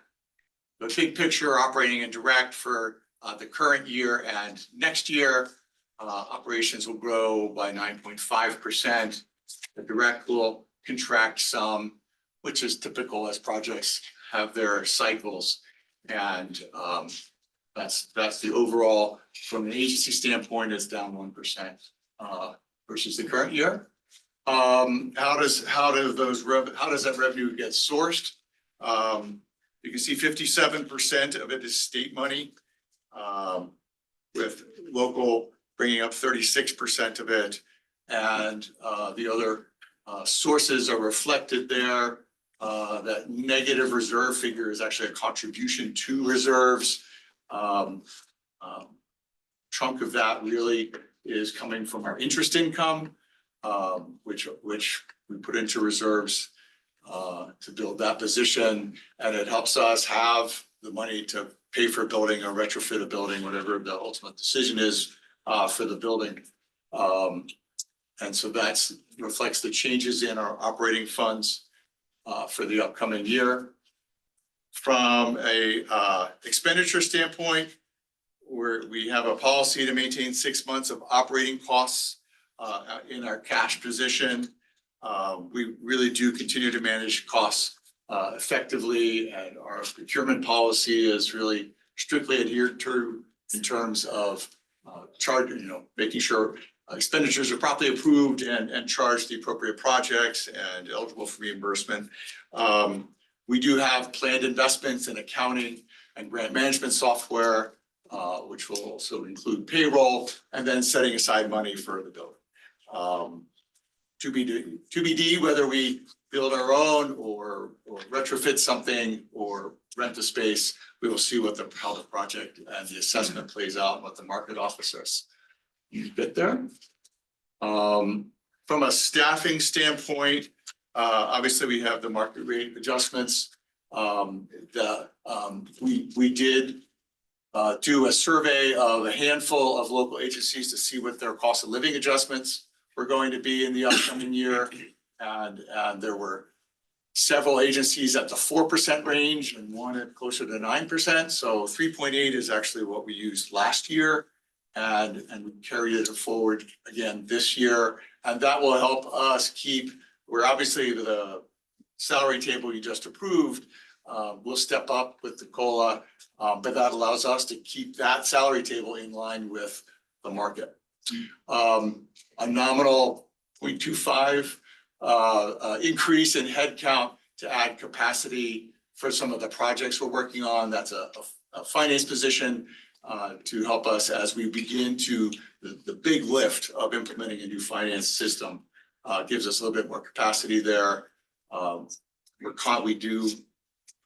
the big picture, operating and direct for the current year and next year, operations will grow by 9.5%. The direct will contract some, which is typical as projects have their cycles. And that's the overall, from an agency standpoint, it's down 1% versus the current year. How does that revenue get sourced? You can see 57% of it is state money, with local bringing up 36% of it. And the other sources are reflected there. That negative reserve figure is actually a contribution to reserves. Chunk of that really is coming from our interest income, which we put into reserves to build that position, and it helps us have the money to pay for a building or retrofit a building, whatever the ultimate decision is for the building. And so that reflects the changes in our operating funds for the upcoming year. From a expenditure standpoint, we have a policy to maintain 6 months of operating costs in our cash position. We really do continue to manage costs effectively, and our procurement policy is really strictly adhered to in terms of making sure expenditures are properly approved and charged the appropriate projects and eligible for reimbursement. We do have planned investments in accounting and grant management software, which will also include payroll, and then setting aside money for the building. TBD whether we build our own or retrofit something or rent the space. We will see how the project and the assessment plays out and what the market offers. You get there. From a staffing standpoint, obviously we have the market rate adjustments. We did do a survey of a handful of local agencies to see what their cost of living adjustments were going to be in the upcoming year. And there were several agencies at the 4% range and one at closer to 9%. So 3.8 is actually what we used last year. And we carried it forward again this year. And that will help us we're obviously the salary table you just approved. We'll step up with the COLA, but that allows us to keep that salary table in line with the market. A nominal 0.25 increase in headcount to add capacity for some of the projects we're working on. That's a finance position to help us as we begin the big lift of implementing a new finance system. Gives us a little bit more capacity there. We do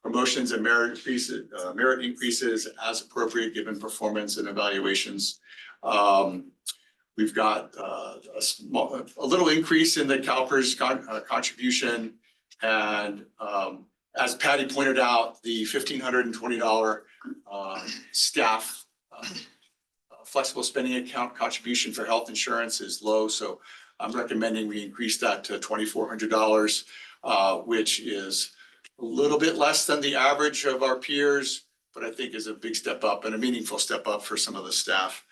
promotions and merit increases as appropriate given performance and evaluations. We've got a little increase in the CalPERS contribution, and as Patty pointed out, the $1,520 staff flexible spending account contribution for health insurance is low, so I'm recommending we increase that to $2,400, which is a little bit less than the average of our peers, but I think is a big step up and a meaningful step up for some of the staff.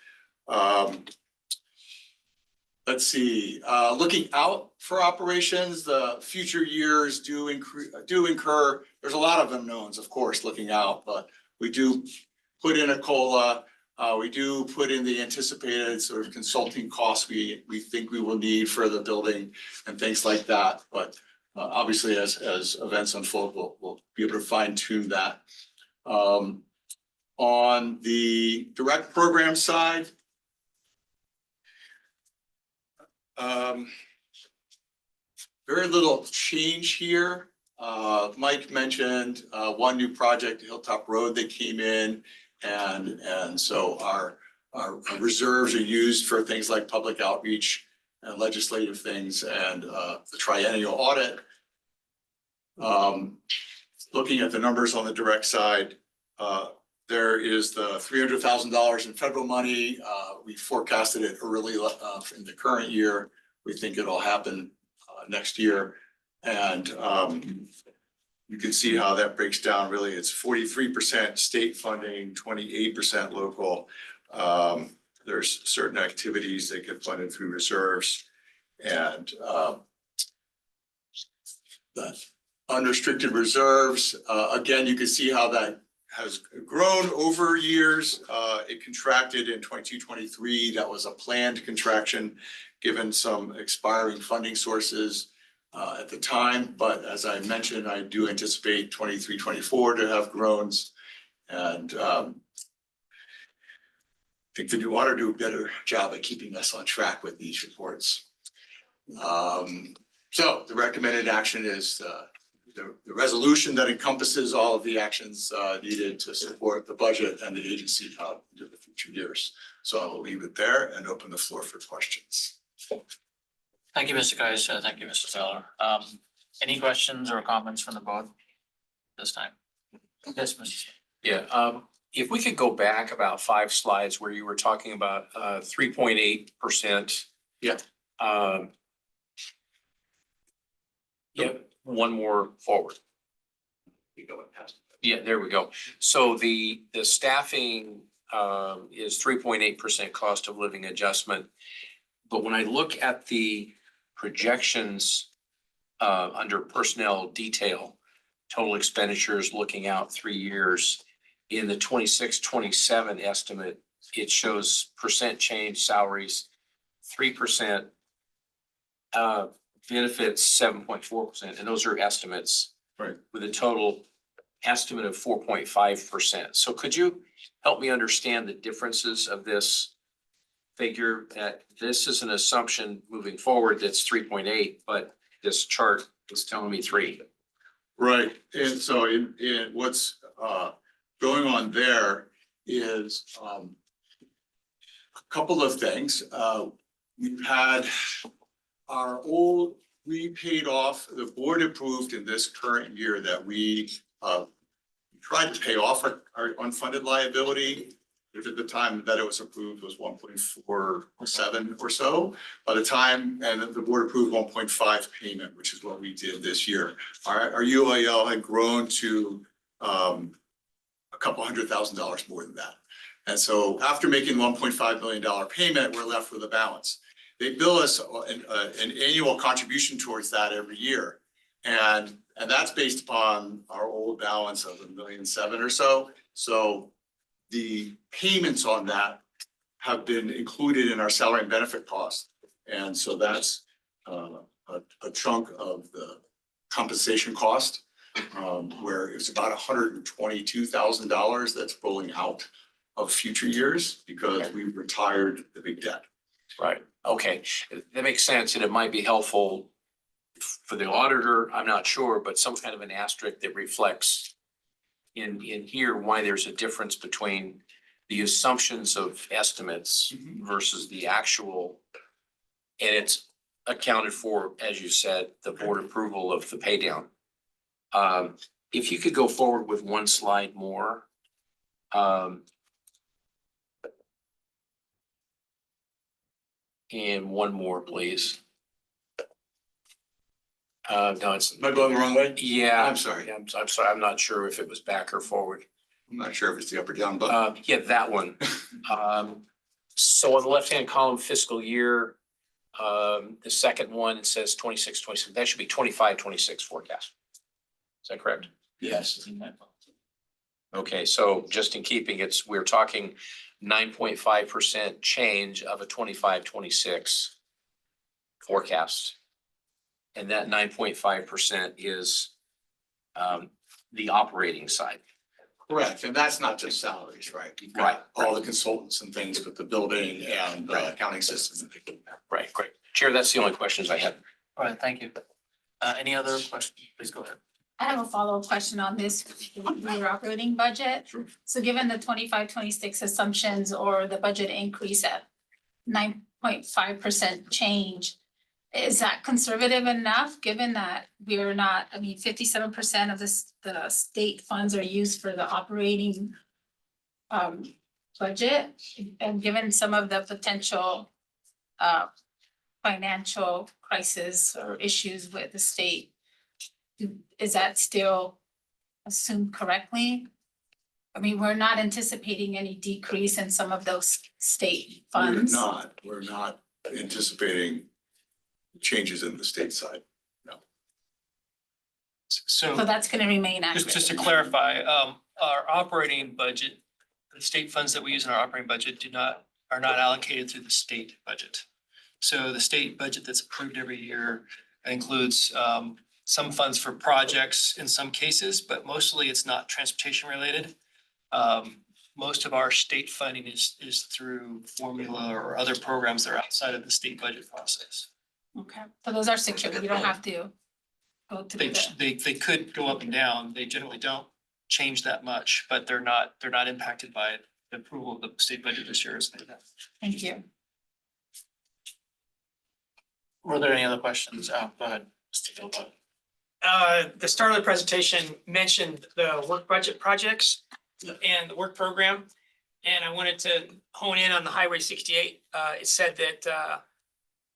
let's see, looking out for operations, the future years do incur, there's a lot of unknowns, of course, looking out, but we do put in a COLA. We do put in the anticipated sort of consulting costs we think we will need for the building and things like that. But obviously, as events unfold, we'll be able to fine tune that. On the direct program side, very little change here. Mike mentioned one new project, Hilltop Road, that came in, and so our reserves are used for things like public outreach and legislative things and the triennial audit. Looking at the numbers on the direct side, there is the $300,000 in federal money. We forecasted it early in the current year. We think it'll happen next year. And you can see how that breaks down. Really, it's 43% state funding, 28% local. There's certain activities that get funded through reserves, and the unrestricted reserves. Again, you can see how that has grown over years. It contracted in 22-23. That was a planned contraction, given some expiring funding sources at the time. But as I mentioned, I do anticipate 23-24 to have groans. And I think the new auditor do a better job at keeping us on track with these reports. So the recommended action is the resolution that encompasses all of the actions needed to support the budget and the agency out into the future years. So I will leave it there and open the floor for questions. Thank you, Mr. Geis. Thank you, Mr. Zeller. Any questions or comments from the board this time? Yes, Mr. Smith. Yeah, if we could go back about 5 slides where you were talking about 3.8%. Yeah. Yep, one more forward. You go past. Yeah, there we go. So the staffing is 3.8% cost of living adjustment. But when I look at the projections under personnel detail, total expenditures looking out 3 years, in the 26-27 estimate, it shows percent change salaries, 3%, benefits 7.4%, and those are estimates. Right. With a total estimate of 4.5%. So could you help me understand the differences of this figure? That this is an assumption moving forward that's 3.8, but this chart is telling me 3. Right, and so in what's going on there is a couple of things. We've had our old, we paid off, the board approved in this current year that we tried to pay off our unfunded liability. Which at the time that it was approved was 1.47 or so. By the time, and the board approved 1.5 payment, which is what we did this year. Our UIL had grown to a couple $100,000 more than that. And so after making $1.5 million payment, we're left with a balance. They bill us an annual contribution towards that every year. And that's based upon our old balance of $1.7 million or so. So the payments on that have been included in our salary and benefit costs. And so that's a chunk of the compensation cost, where it's about $122,000 that's rolling out of future years because we retired the big debt. Right, okay, that makes sense, and it might be helpful for the auditor, I'm not sure, but some kind of an asterisk that reflects in here why there's a difference between the assumptions of estimates versus the actual. And it's accounted for, as you said, the board approval of the pay down. If you could go forward with one slide more. And one more, please. No, it's. Am I going the wrong way? Yeah. I'm sorry. I'm sorry. I'm not sure if it was back or forward. I'm not sure if it's the up or down button. Yeah, that one. So on the left-hand column, fiscal year, The second one, it says 26, 26. That should be 25, 26 forecast. Is that correct? Yes. Okay, so just in keeping, we're talking 9.5% change of a 25, 26 forecast. And that 9.5% is the operating side. Correct, and that's not just salaries, right? You've got all the consultants and things with the building and the accounting system. Right, great. Chair, that's the only questions I had. All right, thank you. Any other questions? Please go ahead. I have a follow-up question on this, your operating budget. So given the 25, 26 assumptions or the budget increase at 9.5% change, is that conservative enough, given that we're not, I mean, 57% of the state funds are used for the operating budget, and given some of the potential financial crisis or issues with the state, is that still assumed correctly? I mean, we're not anticipating any decrease in some of those state funds. We're not anticipating changes in the state side, no. So that's gonna remain accurate. Just to clarify, our operating budget, the state funds that we use in our operating budget are not allocated through the state budget. So the state budget that's approved every year includes some funds for projects in some cases, but mostly it's not transportation related. Most of our state funding is through formula or other programs that are outside of the state budget process. Okay, so those are secure, you don't have to go through They could go up and down. They generally don't change that much, but they're not impacted by the approval of the state budget this year. Thank you. Were there any other questions? Go ahead, Mr. Gilbert. The start of the presentation mentioned the work budget projects and the work program. And I wanted to hone in on the Highway 68. It said that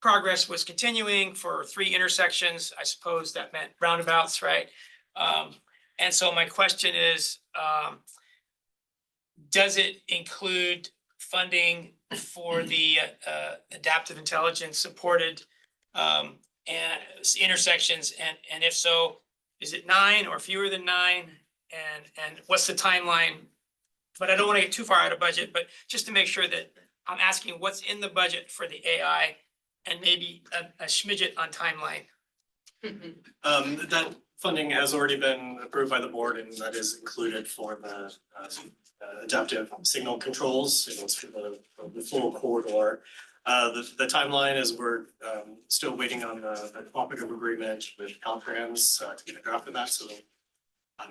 progress was continuing for 3 intersections. I suppose that meant roundabouts, right? And so my question is, does it include funding for the adaptive intelligence supported and intersections? And if so, is it 9 or fewer than 9? And what's the timeline? But I don't want to get too far out of budget, but just to make sure that I'm asking what's in the budget for the AI and maybe a smidget on timeline. That funding has already been approved by the board, and that is included for the adaptive signal controls. It was for the full corridor. The timeline is we're still waiting on the cooperative agreement with Caltrans to get a draft of that, so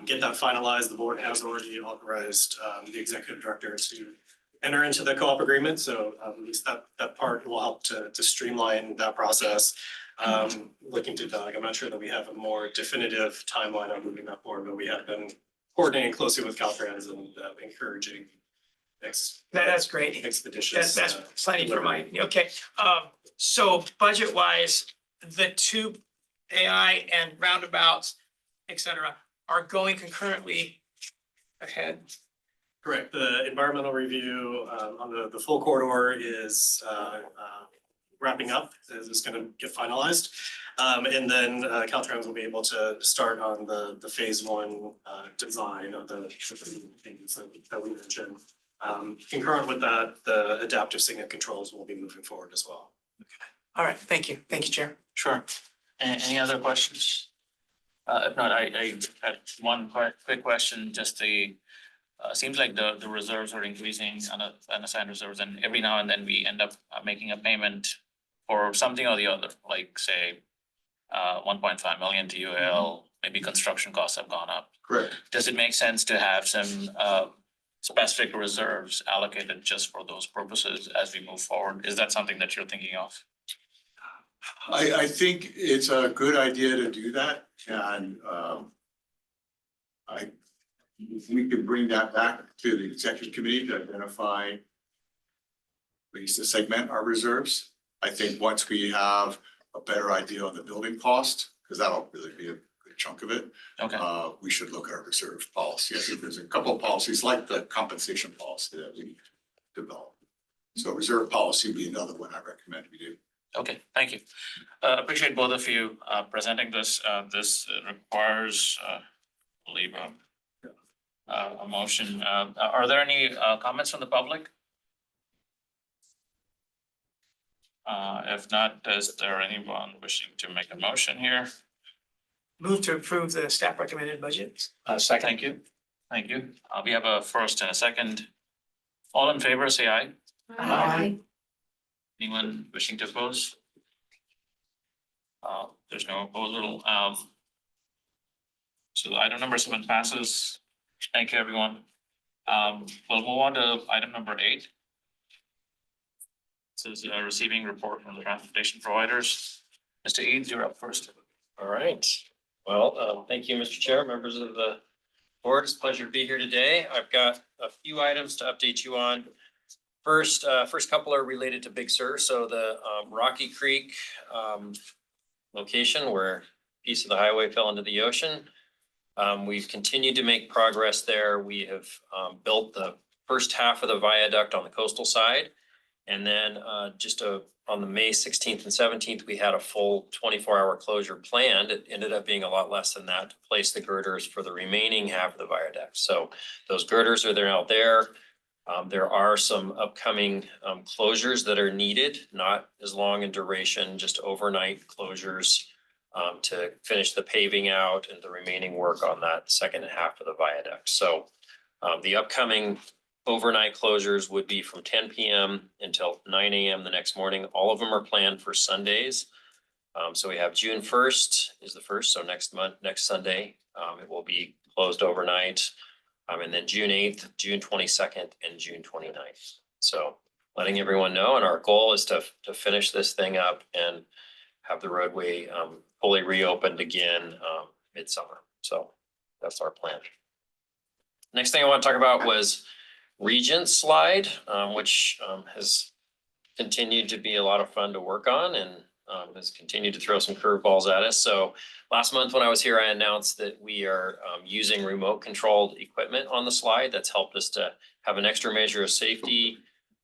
get that finalized. The board has already authorized the executive director to enter into the co-op agreement, so at least that part will help to streamline that process. Looking to Doug, I'm not sure that we have a more definitive timeline on moving that forward, but we have been coordinating closely with Caltrans and encouraging That's great. expeditious. That's plenty for my, okay. So budget wise, the 2 AI and roundabouts, et cetera, are going concurrently ahead. Correct. The environmental review on the full corridor is wrapping up. It's going to get finalized. And then Caltrans will be able to start on the phase 1 design of the things that we mentioned. Concurrent with that, the adaptive signal controls will be moving forward as well. Okay. All right. Thank you. Thank you, Chair. Sure. Any other questions? If not, I had one quick question, just seems like the reserves are increasing, unassigned reserves, and every now and then we end up making a payment for something or the other, like say 1.5 million to UL, maybe construction costs have gone up. Correct. Does it make sense to have some specific reserves allocated just for those purposes as we move forward? Is that something that you're thinking of? I think it's a good idea to do that, and we could bring that back to the executive committee to identify at least to segment our reserves. I think once we have a better idea on the building cost, because that'll really be a good chunk of it. Okay. We should look at our reserve policy. I think there's a couple of policies like the compensation policy that we develop. So reserve policy would be another one I recommend we do. Okay, thank you. Appreciate both of you presenting this. This requires, I believe, a motion. Are there any comments from the public? If not, is there anyone wishing to make a motion here? Move to approve the staff recommended budget. Second. Thank you. Thank you. We have a first and a second. All in favor, say aye. Aye. Anyone wishing to oppose? There's no opposal. So item number 7 passes. Thank you, everyone. We'll move on to item number 8. This is receiving report from the transportation providers. Mr. Eads, you're up first. All right. Well, thank you, Mr. Chair, members of the board. It's a pleasure to be here today. I've got a few items to update you on. First couple are related to Big Sur. So the Rocky Creek location where a piece of the highway fell into the ocean. We've continued to make progress there. We have built the first half of the viaduct on the coastal side. And then on the May 16th and 17th, we had a full 24-hour closure planned. It ended up being a lot less than that to place the girders for the remaining half of the viaduct. So those girders are out there. There are some upcoming closures that are needed, not as long in duration, just overnight closures to finish the paving out and the remaining work on that second half of the viaduct. So the upcoming overnight closures would be from 10 p.m. until 9 a.m. the next morning. All of them are planned for Sundays. So we have June 1st is the first, so next Sunday, it will be closed overnight. And then June 8th, June 22nd, and June 29th. So letting everyone know, and our goal is to finish this thing up and have the roadway fully reopened again midsummer. So that's our plan. Next thing I want to talk about was Regent Slide, which has continued to be a lot of fun to work on and has continued to throw some curveballs at us. So last month when I was here, I announced that we are using remote controlled equipment on the slide. That's helped us to have an extra measure of safety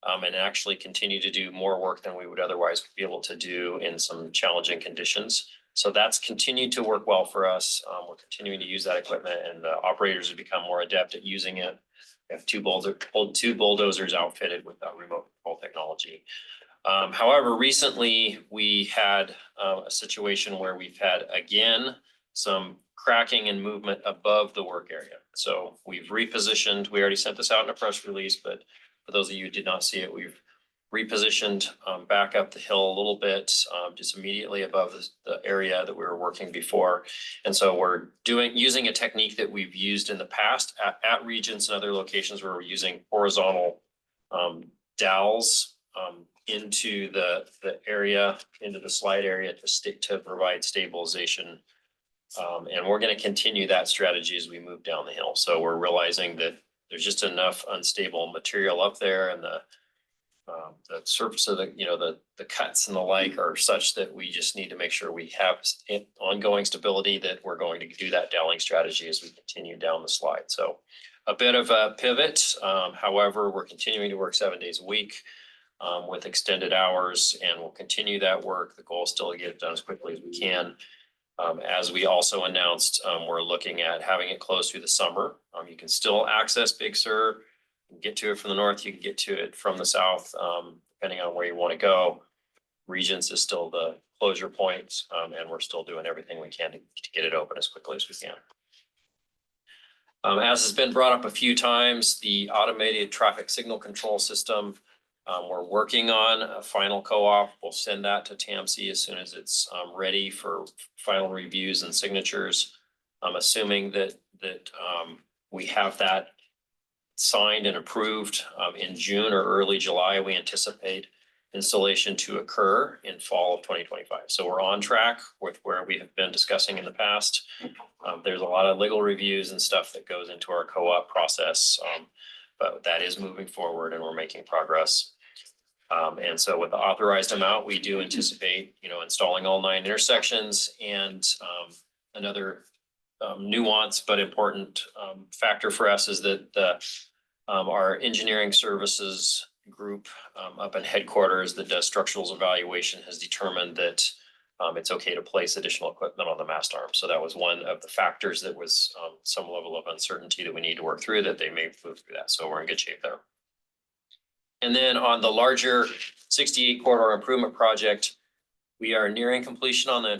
and actually continue to do more work than we would otherwise be able to do in some challenging conditions. So that's continued to work well for us. We're continuing to use that equipment, and the operators have become more adept at using it. We have two bulldozers outfitted with that remote control technology. However, recently we had a situation where we've had, again, some cracking and movement above the work area. So we've repositioned, we already sent this out in a press release, but for those of you who did not see it, we've repositioned back up the hill a little bit, just immediately above the area that we were working before. And so we're using a technique that we've used in the past at Regents and other locations where we're using horizontal dowels into the area, into the slide area to provide stabilization. And we're going to continue that strategy as we move down the hill. So we're realizing that there's just enough unstable material up there, and the surface of the cuts and the like are such that we just need to make sure we have ongoing stability, that we're going to do that doweling strategy as we continue down the slide. So a bit of a pivot. However, we're continuing to work 7 days a week with extended hours, and we'll continue that work. The goal is still to get it done as quickly as we can. As we also announced, we're looking at having it closed through the summer. You can still access Big Sur, get to it from the north, you can get to it from the south, depending on where you want to go. Regents is still the closure point, and we're still doing everything we can to get it open as quickly as we can. As has been brought up a few times, the automated traffic signal control system, we're working on a final co-op. We'll send that to TAMC as soon as it's ready for final reviews and signatures. I'm assuming that we have that signed and approved in June or early July. We anticipate installation to occur in fall of 2025. So we're on track with where we have been discussing in the past. There's a lot of legal reviews and stuff that goes into our co-op process, but that is moving forward and we're making progress. And so with the authorized amount, we do anticipate, installing all 9 intersections. And another nuance but important factor for us is that our engineering services group up in headquarters that does structural evaluation has determined that it's okay to place additional equipment on the mast arm. So that was one of the factors that was some level of uncertainty that we need to work through, that they may move through that. So we're in good shape there. And then on the larger 68 corridor improvement project, we are nearing completion on the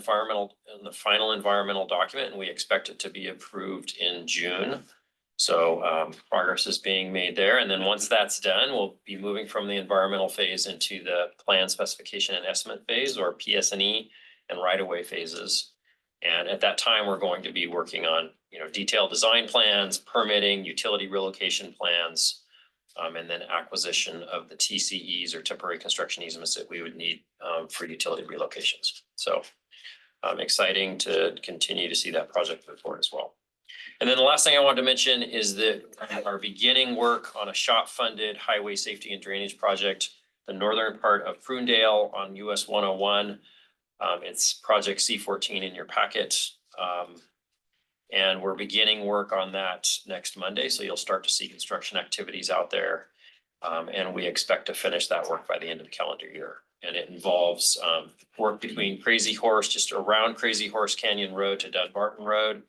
final environmental document, and we expect it to be approved in June. So progress is being made there. And then once that's done, we'll be moving from the environmental phase into the plan specification and estimate phase, or PS&E and right-of-way phases. And at that time, we're going to be working on, detailed design plans, permitting, utility relocation plans, and then acquisition of the TCEs, or temporary construction easements, that we would need for utility relocations. So exciting to continue to see that project move forward as well. And then the last thing I wanted to mention is that we are beginning work on a SHOP-funded highway safety and drainage project, the northern part of Prunedale on US 101. It's project C14 in your packet. And we're beginning work on that next Monday. So you'll start to see construction activities out there. And we expect to finish that work by the end of the calendar year. And it involves work between Crazy Horse, just around Crazy Horse Canyon Road to Dunbarton Road.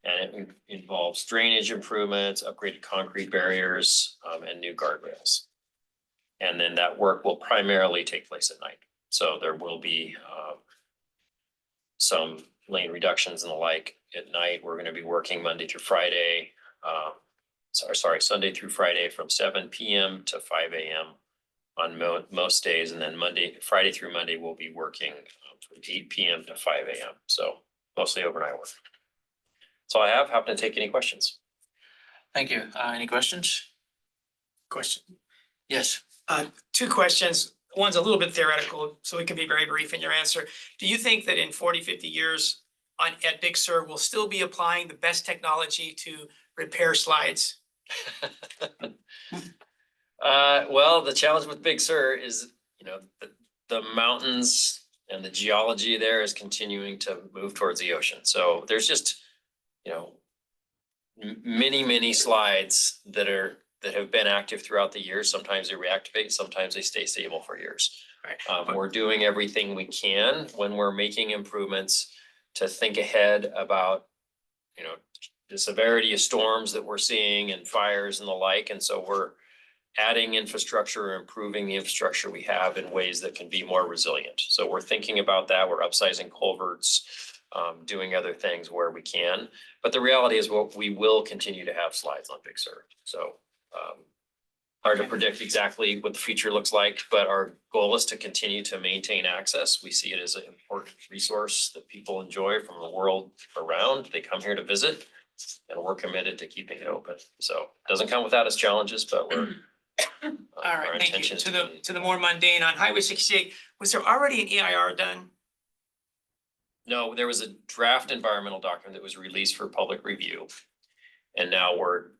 And it involves drainage improvements, upgraded concrete barriers, and new guardrails. And then that work will primarily take place at night. So there will be some lane reductions and the like at night. We're going to be working Monday through Friday. Sunday through Friday from 7 p.m. to 5 a.m. on most days. And then Friday through Monday, we'll be working from 8 p.m. to 5 a.m. So mostly overnight work. That's all I have. Happy to take any questions. Thank you. Any questions? Question. Yes. Two questions. One's a little bit theoretical, so it can be very brief in your answer. Do you think that in 40, 50 years at Big Sur, we'll still be applying the best technology to repair slides? Well, the challenge with Big Sur is, the mountains and the geology there is continuing to move towards the ocean. So there's just, many slides that have been active throughout the years. Sometimes they reactivate, sometimes they stay stable for years. Right. We're doing everything we can when we're making improvements to think ahead about, the severity of storms that we're seeing and fires and the like. And so we're adding infrastructure, improving the infrastructure we have in ways that can be more resilient. So we're thinking about that. We're upsizing culverts, doing other things where we can. But the reality is, we will continue to have slides on Big Sur. So hard to predict exactly what the future looks like, but our goal is to continue to maintain access. We see it as an important resource that people enjoy from the world around. They come here to visit, and we're committed to keeping it open. So it doesn't come without its challenges, but we're All our right, thank you. intention is To the more mundane, on Highway 68, was there already an EIR done? No, there was a draft environmental document that was released for public review. And now we're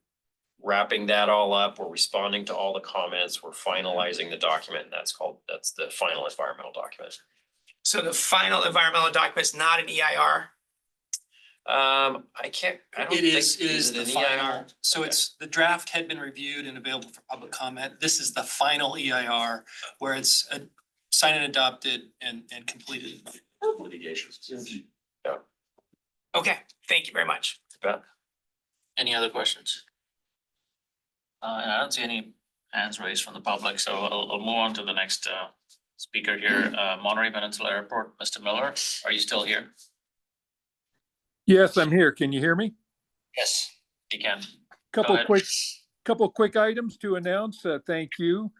wrapping that all up. We're responding to all the comments. We're finalizing the document. And that's the final environmental document. So the final environmental document is not an EIR? I don't It is think, the it an final. EIR? So it's, the draft had been reviewed and available for public comment. This is the final EIR where it's signed and adopted and completed. Litigations. Okay, thank you very much. Any other questions? And I don't see any hands raised from the public, so I'll move on to the next speaker here. Monterey Peninsula Airport, Mr. Miller, are you still here? Yes, I'm here. Can you hear me? Yes, you can. Couple ahead. quick items to announce. Thank you.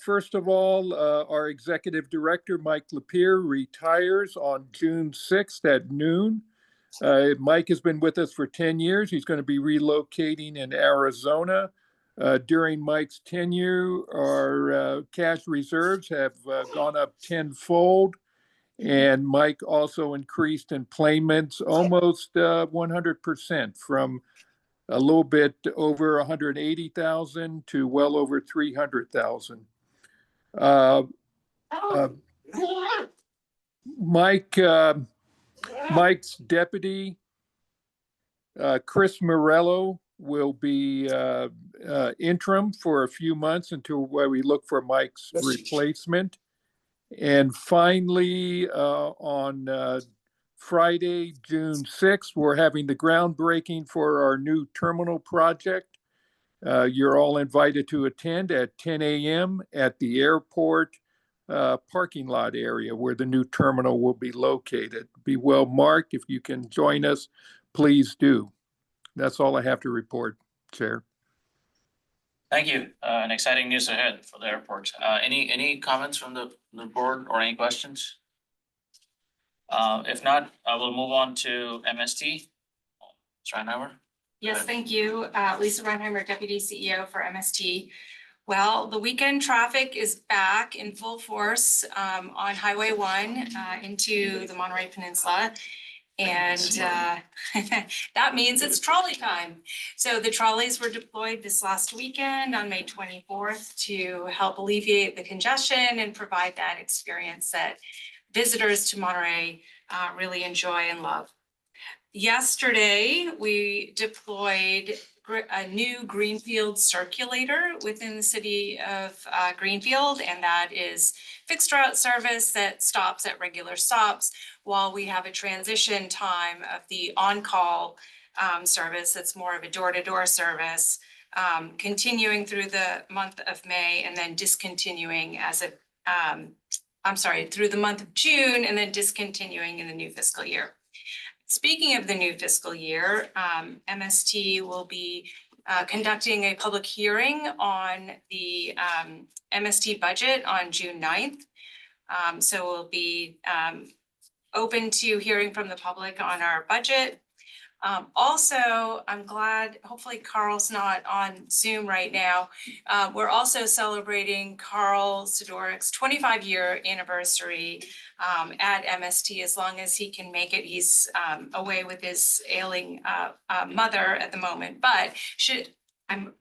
First of all, our executive director, Mike Lapierre, retires on June 6th at noon. Mike has been with us for 10 years. He's going to be relocating in Arizona. During Mike's tenure, our cash reserves have gone up tenfold. And Mike also increased employments almost 100%, from a little bit over 180,000 to well over 300,000. Mike's deputy, Chris Morello, will be interim for a few months until where we look for Mike's replacement. And finally, on Friday, June 6th, we're having the groundbreaking for our new terminal project. You're all invited to attend at 10 a.m. at the airport parking lot area where the new terminal will be located. Be well marked. If you can join us, please do. That's all I have to report, Chair. Thank you. And exciting news ahead for the airport. Any comments from the board or any questions? If not, I will move on to MST. Reinheimer? Yes, thank you. Lisa Reinheimer, Deputy CEO for MST. Well, the weekend traffic is back in full force on Highway 1 into the Monterey Peninsula. And that means it's trolley time. So the trolleys were deployed this last weekend on May 24th to help alleviate the congestion and provide that experience that visitors to Monterey really enjoy and love. Yesterday, we deployed a new Greenfield circulator within the city of Greenfield, and that is fixed route service that stops at regular stops while we have a transition time of the on-call service that's more of a door-to-door service, continuing through the month of May and then discontinuing as a, through the month of June and then discontinuing in the new fiscal year. Speaking of the new fiscal year, MST will be conducting a public hearing on the MST budget on June 9th. So we'll be open to hearing from the public on our budget. Also, I'm glad, hopefully Carl's not on Zoom right now. We're also celebrating Carl Sidorik's 25-year anniversary at MST. As long as he can make it, he's away with his ailing mother at the moment, but I'm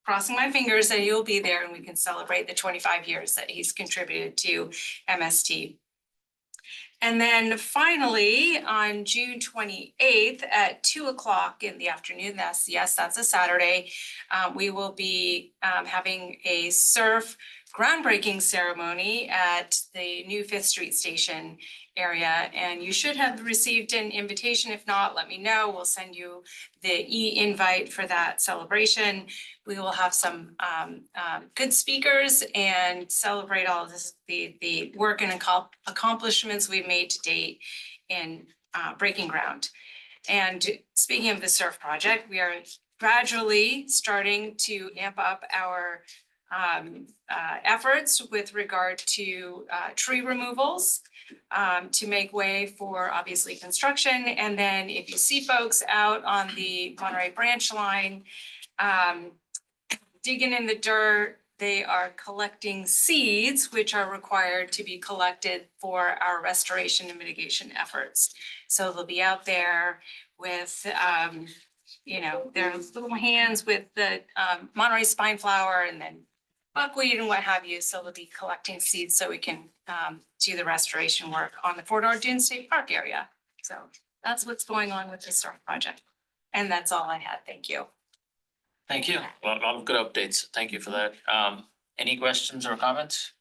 crossing my fingers that he'll be there and we can celebrate the 25 years that he's contributed to MST. And then finally, on June 28th at 2 o'clock in the afternoon, that's a Saturday, we will be having a surf groundbreaking ceremony at the new 5th Street Station area. And you should have received an invitation. If not, let me know. We'll send you the e-invite for that celebration. We will have some good speakers and celebrate all of this, the work and accomplishments we've made to date in breaking ground. And speaking of the surf project, we are gradually starting to amp up our efforts with regard to tree removals to make way for obviously construction. And then if you see folks out on the Monterey branch line digging in the dirt, they are collecting seeds, which are required to be collected for our restoration and mitigation efforts. So they'll be out there with their little hands with the Monterey spine flower and then buckwheat and what have you. So they'll be collecting seeds so we can do the restoration work on the Fort Ord Dune State Park area. So that's what's going on with the surf project. And that's all I had. Thank you. Thank you. Well, a lot of good updates. Thank you for that. Any questions or comments?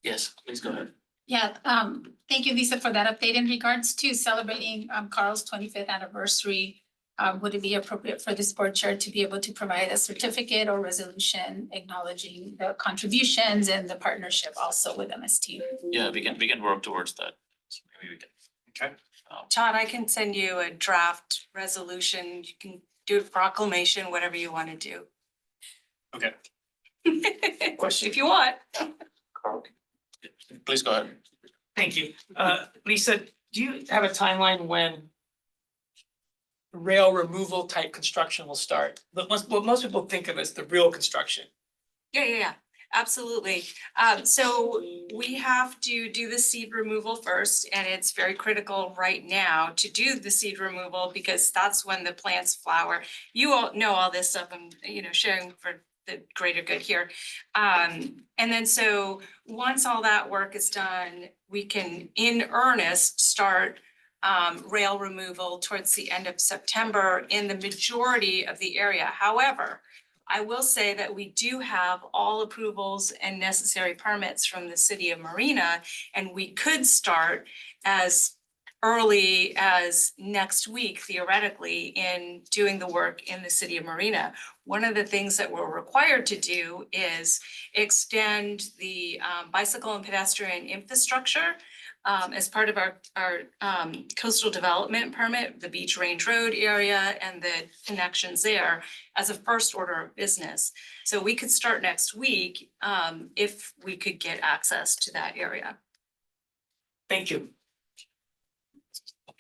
Yes, please go ahead. Yeah, thank you, Lisa, for that update. In regards to celebrating Carl's 25th anniversary, would it be appropriate for this board chair to be able to provide a certificate or resolution acknowledging the contributions and the partnership also with MST? Yeah, we can work towards that. So maybe we can. Okay. Todd, I can send you a draft resolution. You can do a proclamation, whatever you want to do. Okay. If you want. Please go ahead. Thank you. Lisa, do you have a timeline when rail removal type construction will start? What most people think of as the real construction. Yeah, absolutely. So we have to do the seed removal first, and it's very critical right now to do the seed removal because that's when the plants flower. You all know all this stuff. I'm sharing for the greater good here. And then so once all that work is done, we can in earnest start rail removal towards the end of September in the majority of the area. However, I will say that we do have all approvals and necessary permits from the city of Marina, and we could start as early as next week theoretically in doing the work in the city of Marina. One of the things that we're required to do is extend the bicycle and pedestrian infrastructure as part of our coastal development permit, the Beach Range Road area and the connections there as a first order of business. So we could start next week if we could get access to that area. Thank you.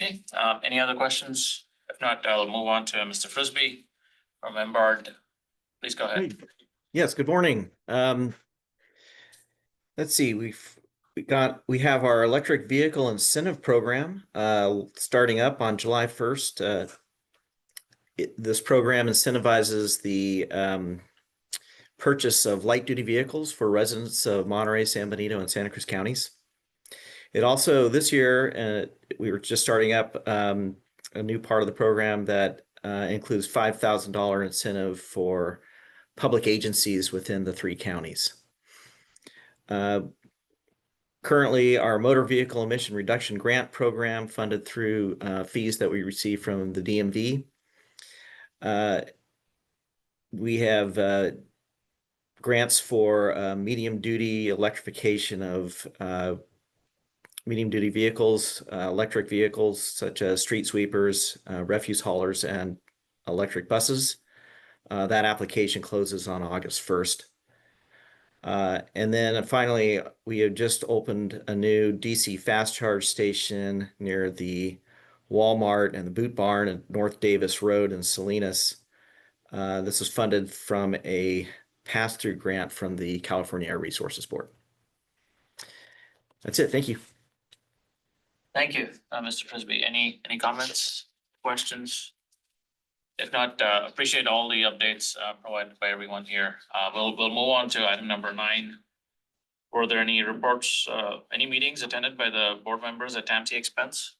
Okay, any other questions? If not, I'll move on to Mr. Frisbee from Embark. Please go ahead. Yes, good morning. Let's see, we have our electric vehicle incentive program starting up on July 1st. This program incentivizes the purchase of light duty vehicles for residents of Monterey, San Benito, and Santa Cruz counties. It also, this year, we were just starting up a new part of the program that includes $5,000 incentive for public agencies within the 3 counties. Currently, our motor vehicle emission reduction grant program funded through fees that we receive from the DMV. We have grants for medium duty electrification of medium duty vehicles, electric vehicles such as street sweepers, refuse haulers, and electric buses. That application closes on August 1st. And then finally, we have just opened a new DC fast charge station near the Walmart and the Boot Barn at North Davis Road in Salinas. This is funded from a pass-through grant from the California Air Resources Board. That's it. Thank you. Thank you, Mr. Frisbee. Any comments, questions? If not, appreciate all the updates provided by everyone here. We'll move on to item number 9. Were there any reports, any meetings attended by the board members at TAMC expense?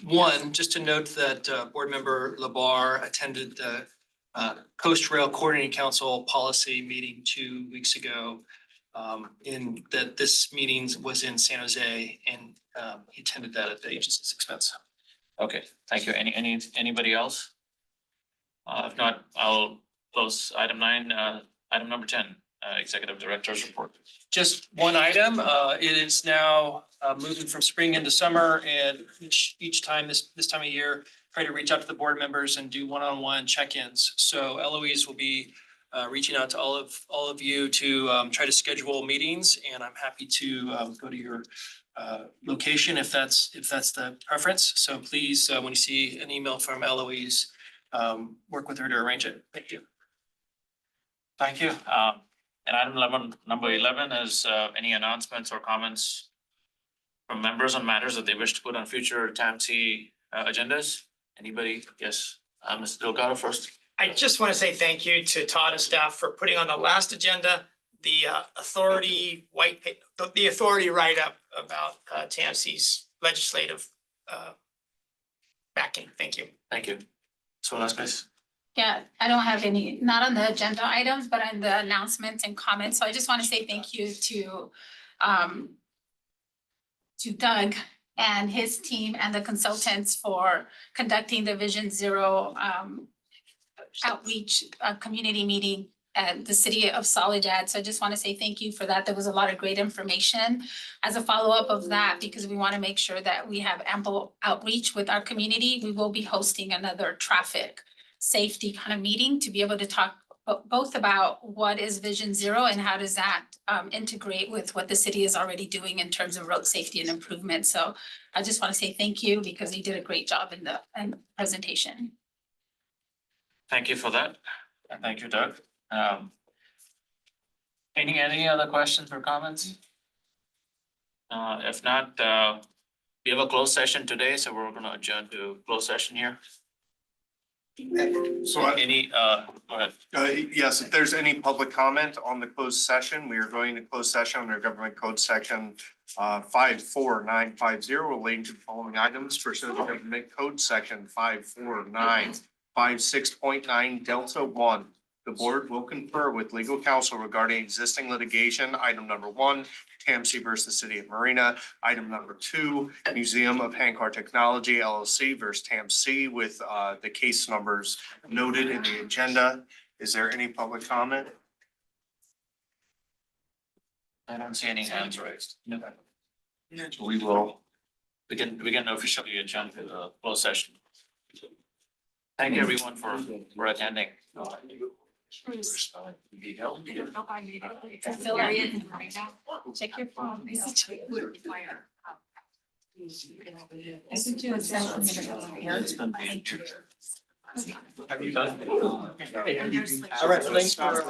One, just to note that board member Labar attended the Coast Rail Coordinating Council policy meeting 2 weeks ago. In that this meeting was in San Jose, and he attended that at the agency's expense. Okay, thank you. Anybody else? If not, I'll close item 9, item number 10, executive director's report. Just one item, it is now moving from spring into summer, and each time this time of year, try to reach out to the board members and do one-on-one check-ins. So Eloise will be reaching out to all of you to try to schedule meetings, and I'm happy to go to your location if that's the preference. So please, when you see an email from Eloise, work with her to arrange it. Thank you. Thank you. And item number 11 is any announcements or comments from members on matters that they wish to put on future TAMC agendas. Anybody? Yes, Mr. Delgado first. I just want to say thank you to Todd and staff for putting on the last agenda the authority write-up about TAMC's legislative backing. Thank you. Thank you. So last guys. Yeah, I don't have any, not on the agenda items, but on the announcements and comments. So I just want to say thank you to Doug and his team and the consultants for conducting the Vision Zero outreach community meeting at the city of Soledad. So I just want to say thank you for that. There was a lot of great information as a follow-up of that, because we want to make sure that we have ample outreach with our community. We will be hosting another traffic safety kind of meeting to be able to talk both about what is Vision Zero and how does that integrate with what the city is already doing in terms of road safety and improvement. So I just want to say thank you, because you did a great job in the presentation. Thank you for that. And thank you, Doug. Any other questions or comments? If not, we have a closed session today, so we're gonna adjourn to closed session here. So Go ahead. yes, if there's any public comment on the closed session, we are going to closed session under Government Code Section 54950 relating to the following items for Government Code Section 54956.9 Delta 1. The board will confer with legal counsel regarding existing litigation. Item number 1, TAMC versus City of Marina. Item number 2, Museum of Handcar Technology LLC versus TAMC with the case numbers noted in the agenda. Is there any public comment? I don't see any hands raised. No. We will begin officially adjourn to the closed session. Thank you everyone for attending. Check your phone. Have you done? All right, thanks for.